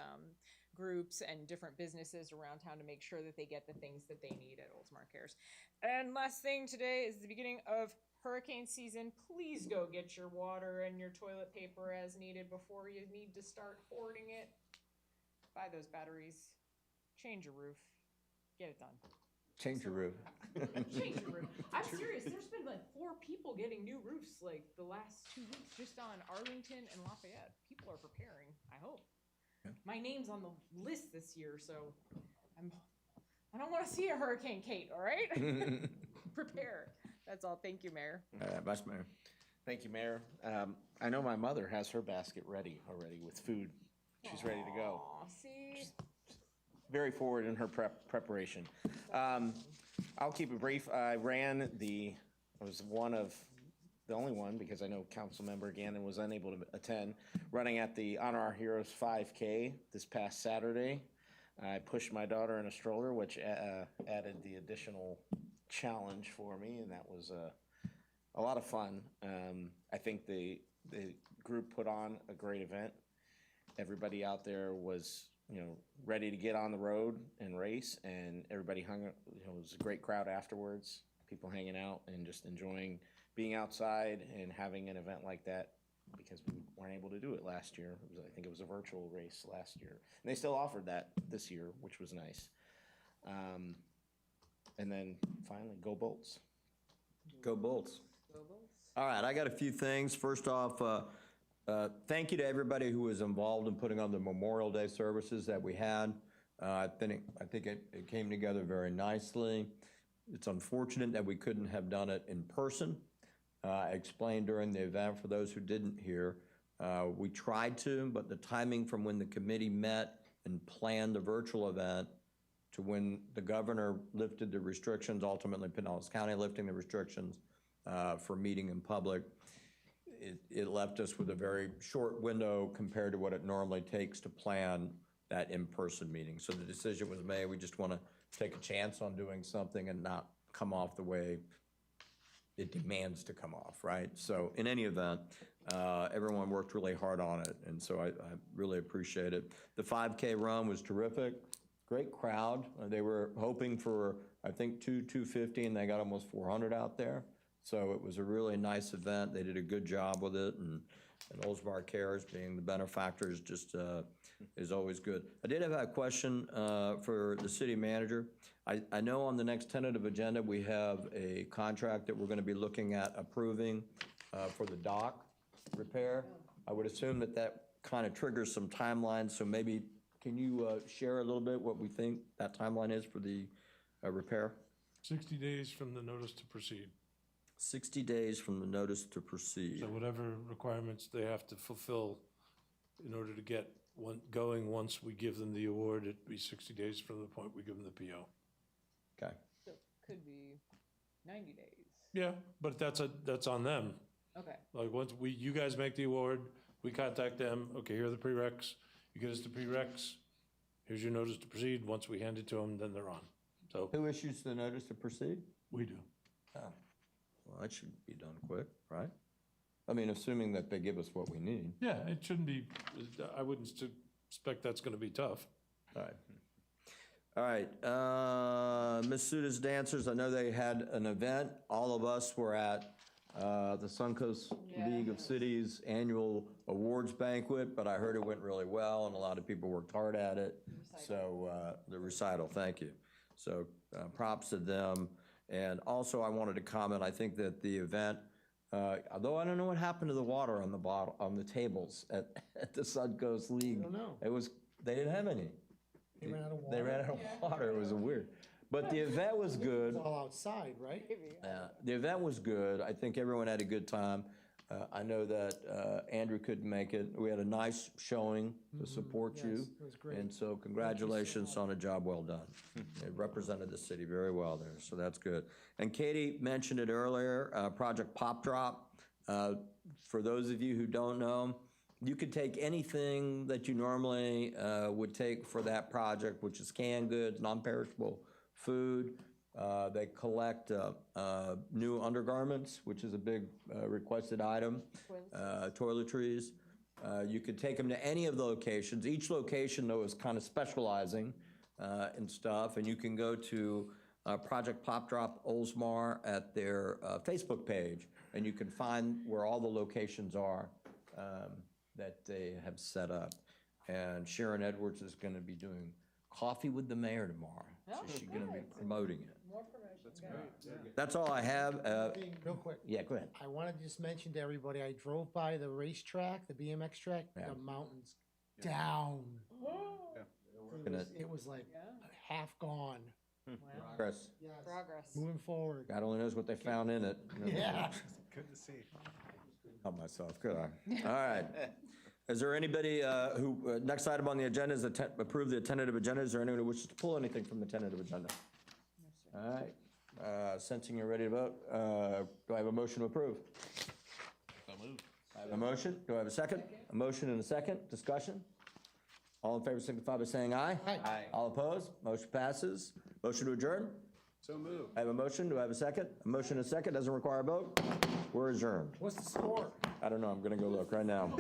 groups and different businesses around town to make sure that they get the things that they need at Oldsmar Cares. And last thing today is the beginning of hurricane season. Please go get your water and your toilet paper as needed before you need to start hoarding it. Buy those batteries. Change your roof. Get it done. Change your roof. Change your roof. I'm serious. There's been like 4 people getting new roofs like the last 2 weeks just on Arlington and Lafayette. People are preparing, I hope. Yeah. My name's on the list this year, so I don't want to see a Hurricane Kate, all right? Prepare. That's all. Thank you, Mayor. Vice Mayor. Thank you, Mayor. I know my mother has her basket ready already with food. She's ready to go. Aw, see? She's very forward in her preparation. I'll keep it brief. I was one of the only one, because I know Councilmember Gannon was unable to attend, running at the Honor Our Heroes 5K this past Saturday. I pushed my daughter in a stroller, which added the additional challenge for me, and that was a lot of fun. I think the group put on a great event. Everybody out there was, ready to get on the road and race, and everybody hung. It was a great crowd afterwards. People hanging out and just enjoying being outside and having an event like that, because we weren't able to do it last year. I think it was a virtual race last year, and they still offered that this year, which was nice. And then finally, go Bolts. Go Bolts. All right, I got a few things. First off, thank you to everybody who was involved in putting on the Memorial Day services that we had. I think it came together very nicely. It's unfortunate that we couldn't have done it in person. I explained during the event, for those who didn't hear, we tried to, but the timing from when the committee met and planned the virtual event to when the governor lifted the restrictions, ultimately Pinellas County lifting the restrictions for meeting in public, it left us with a very short window compared to what it normally takes to plan that in-person meeting. So the decision was made, we just want to take a chance on doing something and not come off the way it demands to come off, right? So in any event, everyone worked really hard on it, and so I really appreciate it. The 5K run was terrific. Great crowd. They were hoping for, I think, 250, and they got almost 400 out there. So it was a really nice event. They did a good job with it, and Oldsmar Cares, being the benefactors, just is always good. I did have a question for the city manager. I know on the next tentative agenda, we have a contract that we're going to be looking at approving for the dock repair. I would assume that kind of triggers some timelines, so maybe can you share a little bit what we think that timeline is for the repair? 60 days from the notice to proceed. 60 days from the notice to proceed. So whatever requirements they have to fulfill in order to get going, once we give them the award, it'd be 60 days from the point we give them the PO. Okay. So could be 90 days. Yeah, but that's on them. Okay. Like once you guys make the award, we contact them, okay, here are the prereqs, you get us the prereqs, here's your notice to proceed. Once we hand it to them, then they're on. So who issues the notice to proceed? We do. Oh. Well, that should be done quick, right? I mean, assuming that they give us what we need. Yeah, it shouldn't be, I wouldn't expect that's going to be tough. All right. All right, Ms. Suda's Dancers, I know they had an event. All of us were at the Suncoast League of Cities annual awards banquet, but I heard it went really well and a lot of people worked hard at it. So the recital, thank you. So props to them. And also I wanted to comment, I think that the event, although I don't know what happened to the water on the tables at the Suncoast League. I don't know. They didn't have any. They ran out of water. They ran out of water. It was weird. But the event was good. It's all outside, right? The event was good. I think everyone had a good time. I know that Andrew couldn't make it. We had a nice showing to support you. Yes, it was great. And so congratulations on a job well done. It represented the city very well there, so that's good. And Katie mentioned it earlier, Project Pop Drop. For those of you who don't know, you could take anything that you normally would take for that project, which is canned goods, non-perishable food. They collect new undergarments, which is a big requested item, toiletries. You could take them to any of the locations. Each location, though, is kind of specializing in stuff, and you can go to Project Pop Drop Oldsmar at their Facebook page, and you can find where all the locations are that they have set up. And Sharon Edwards is going to be doing Coffee with the Mayor tomorrow. So she's going to be promoting it. More promotion. That's great. That's all I have. Real quick. Yeah, go ahead. I wanted to just mention to everybody, I drove by the racetrack, the BMX track, Yeah. the mountain's down. Gonna- It was like half gone. Progress. Yes. Progress. Moving forward. God only knows what they found in it. Yeah. Good to see. Help myself, could I? All right. Is there anybody who, next item on the agenda is approve the tentative agenda. Is there anyone who wishes to pull anything from the tentative agenda? All right. Sensing you're ready to vote, do I have a motion to approve? I have a motion. Do I have a second? A motion and a second. Discussion? All in favor signify by saying aye. Aye. All opposed? Motion passes. Motion to adjourn? So moved. I have a motion. Do I have a second? A motion and a second. Doesn't require a vote. We're adjourned. What's the score? I don't know. I'm going to go look right now.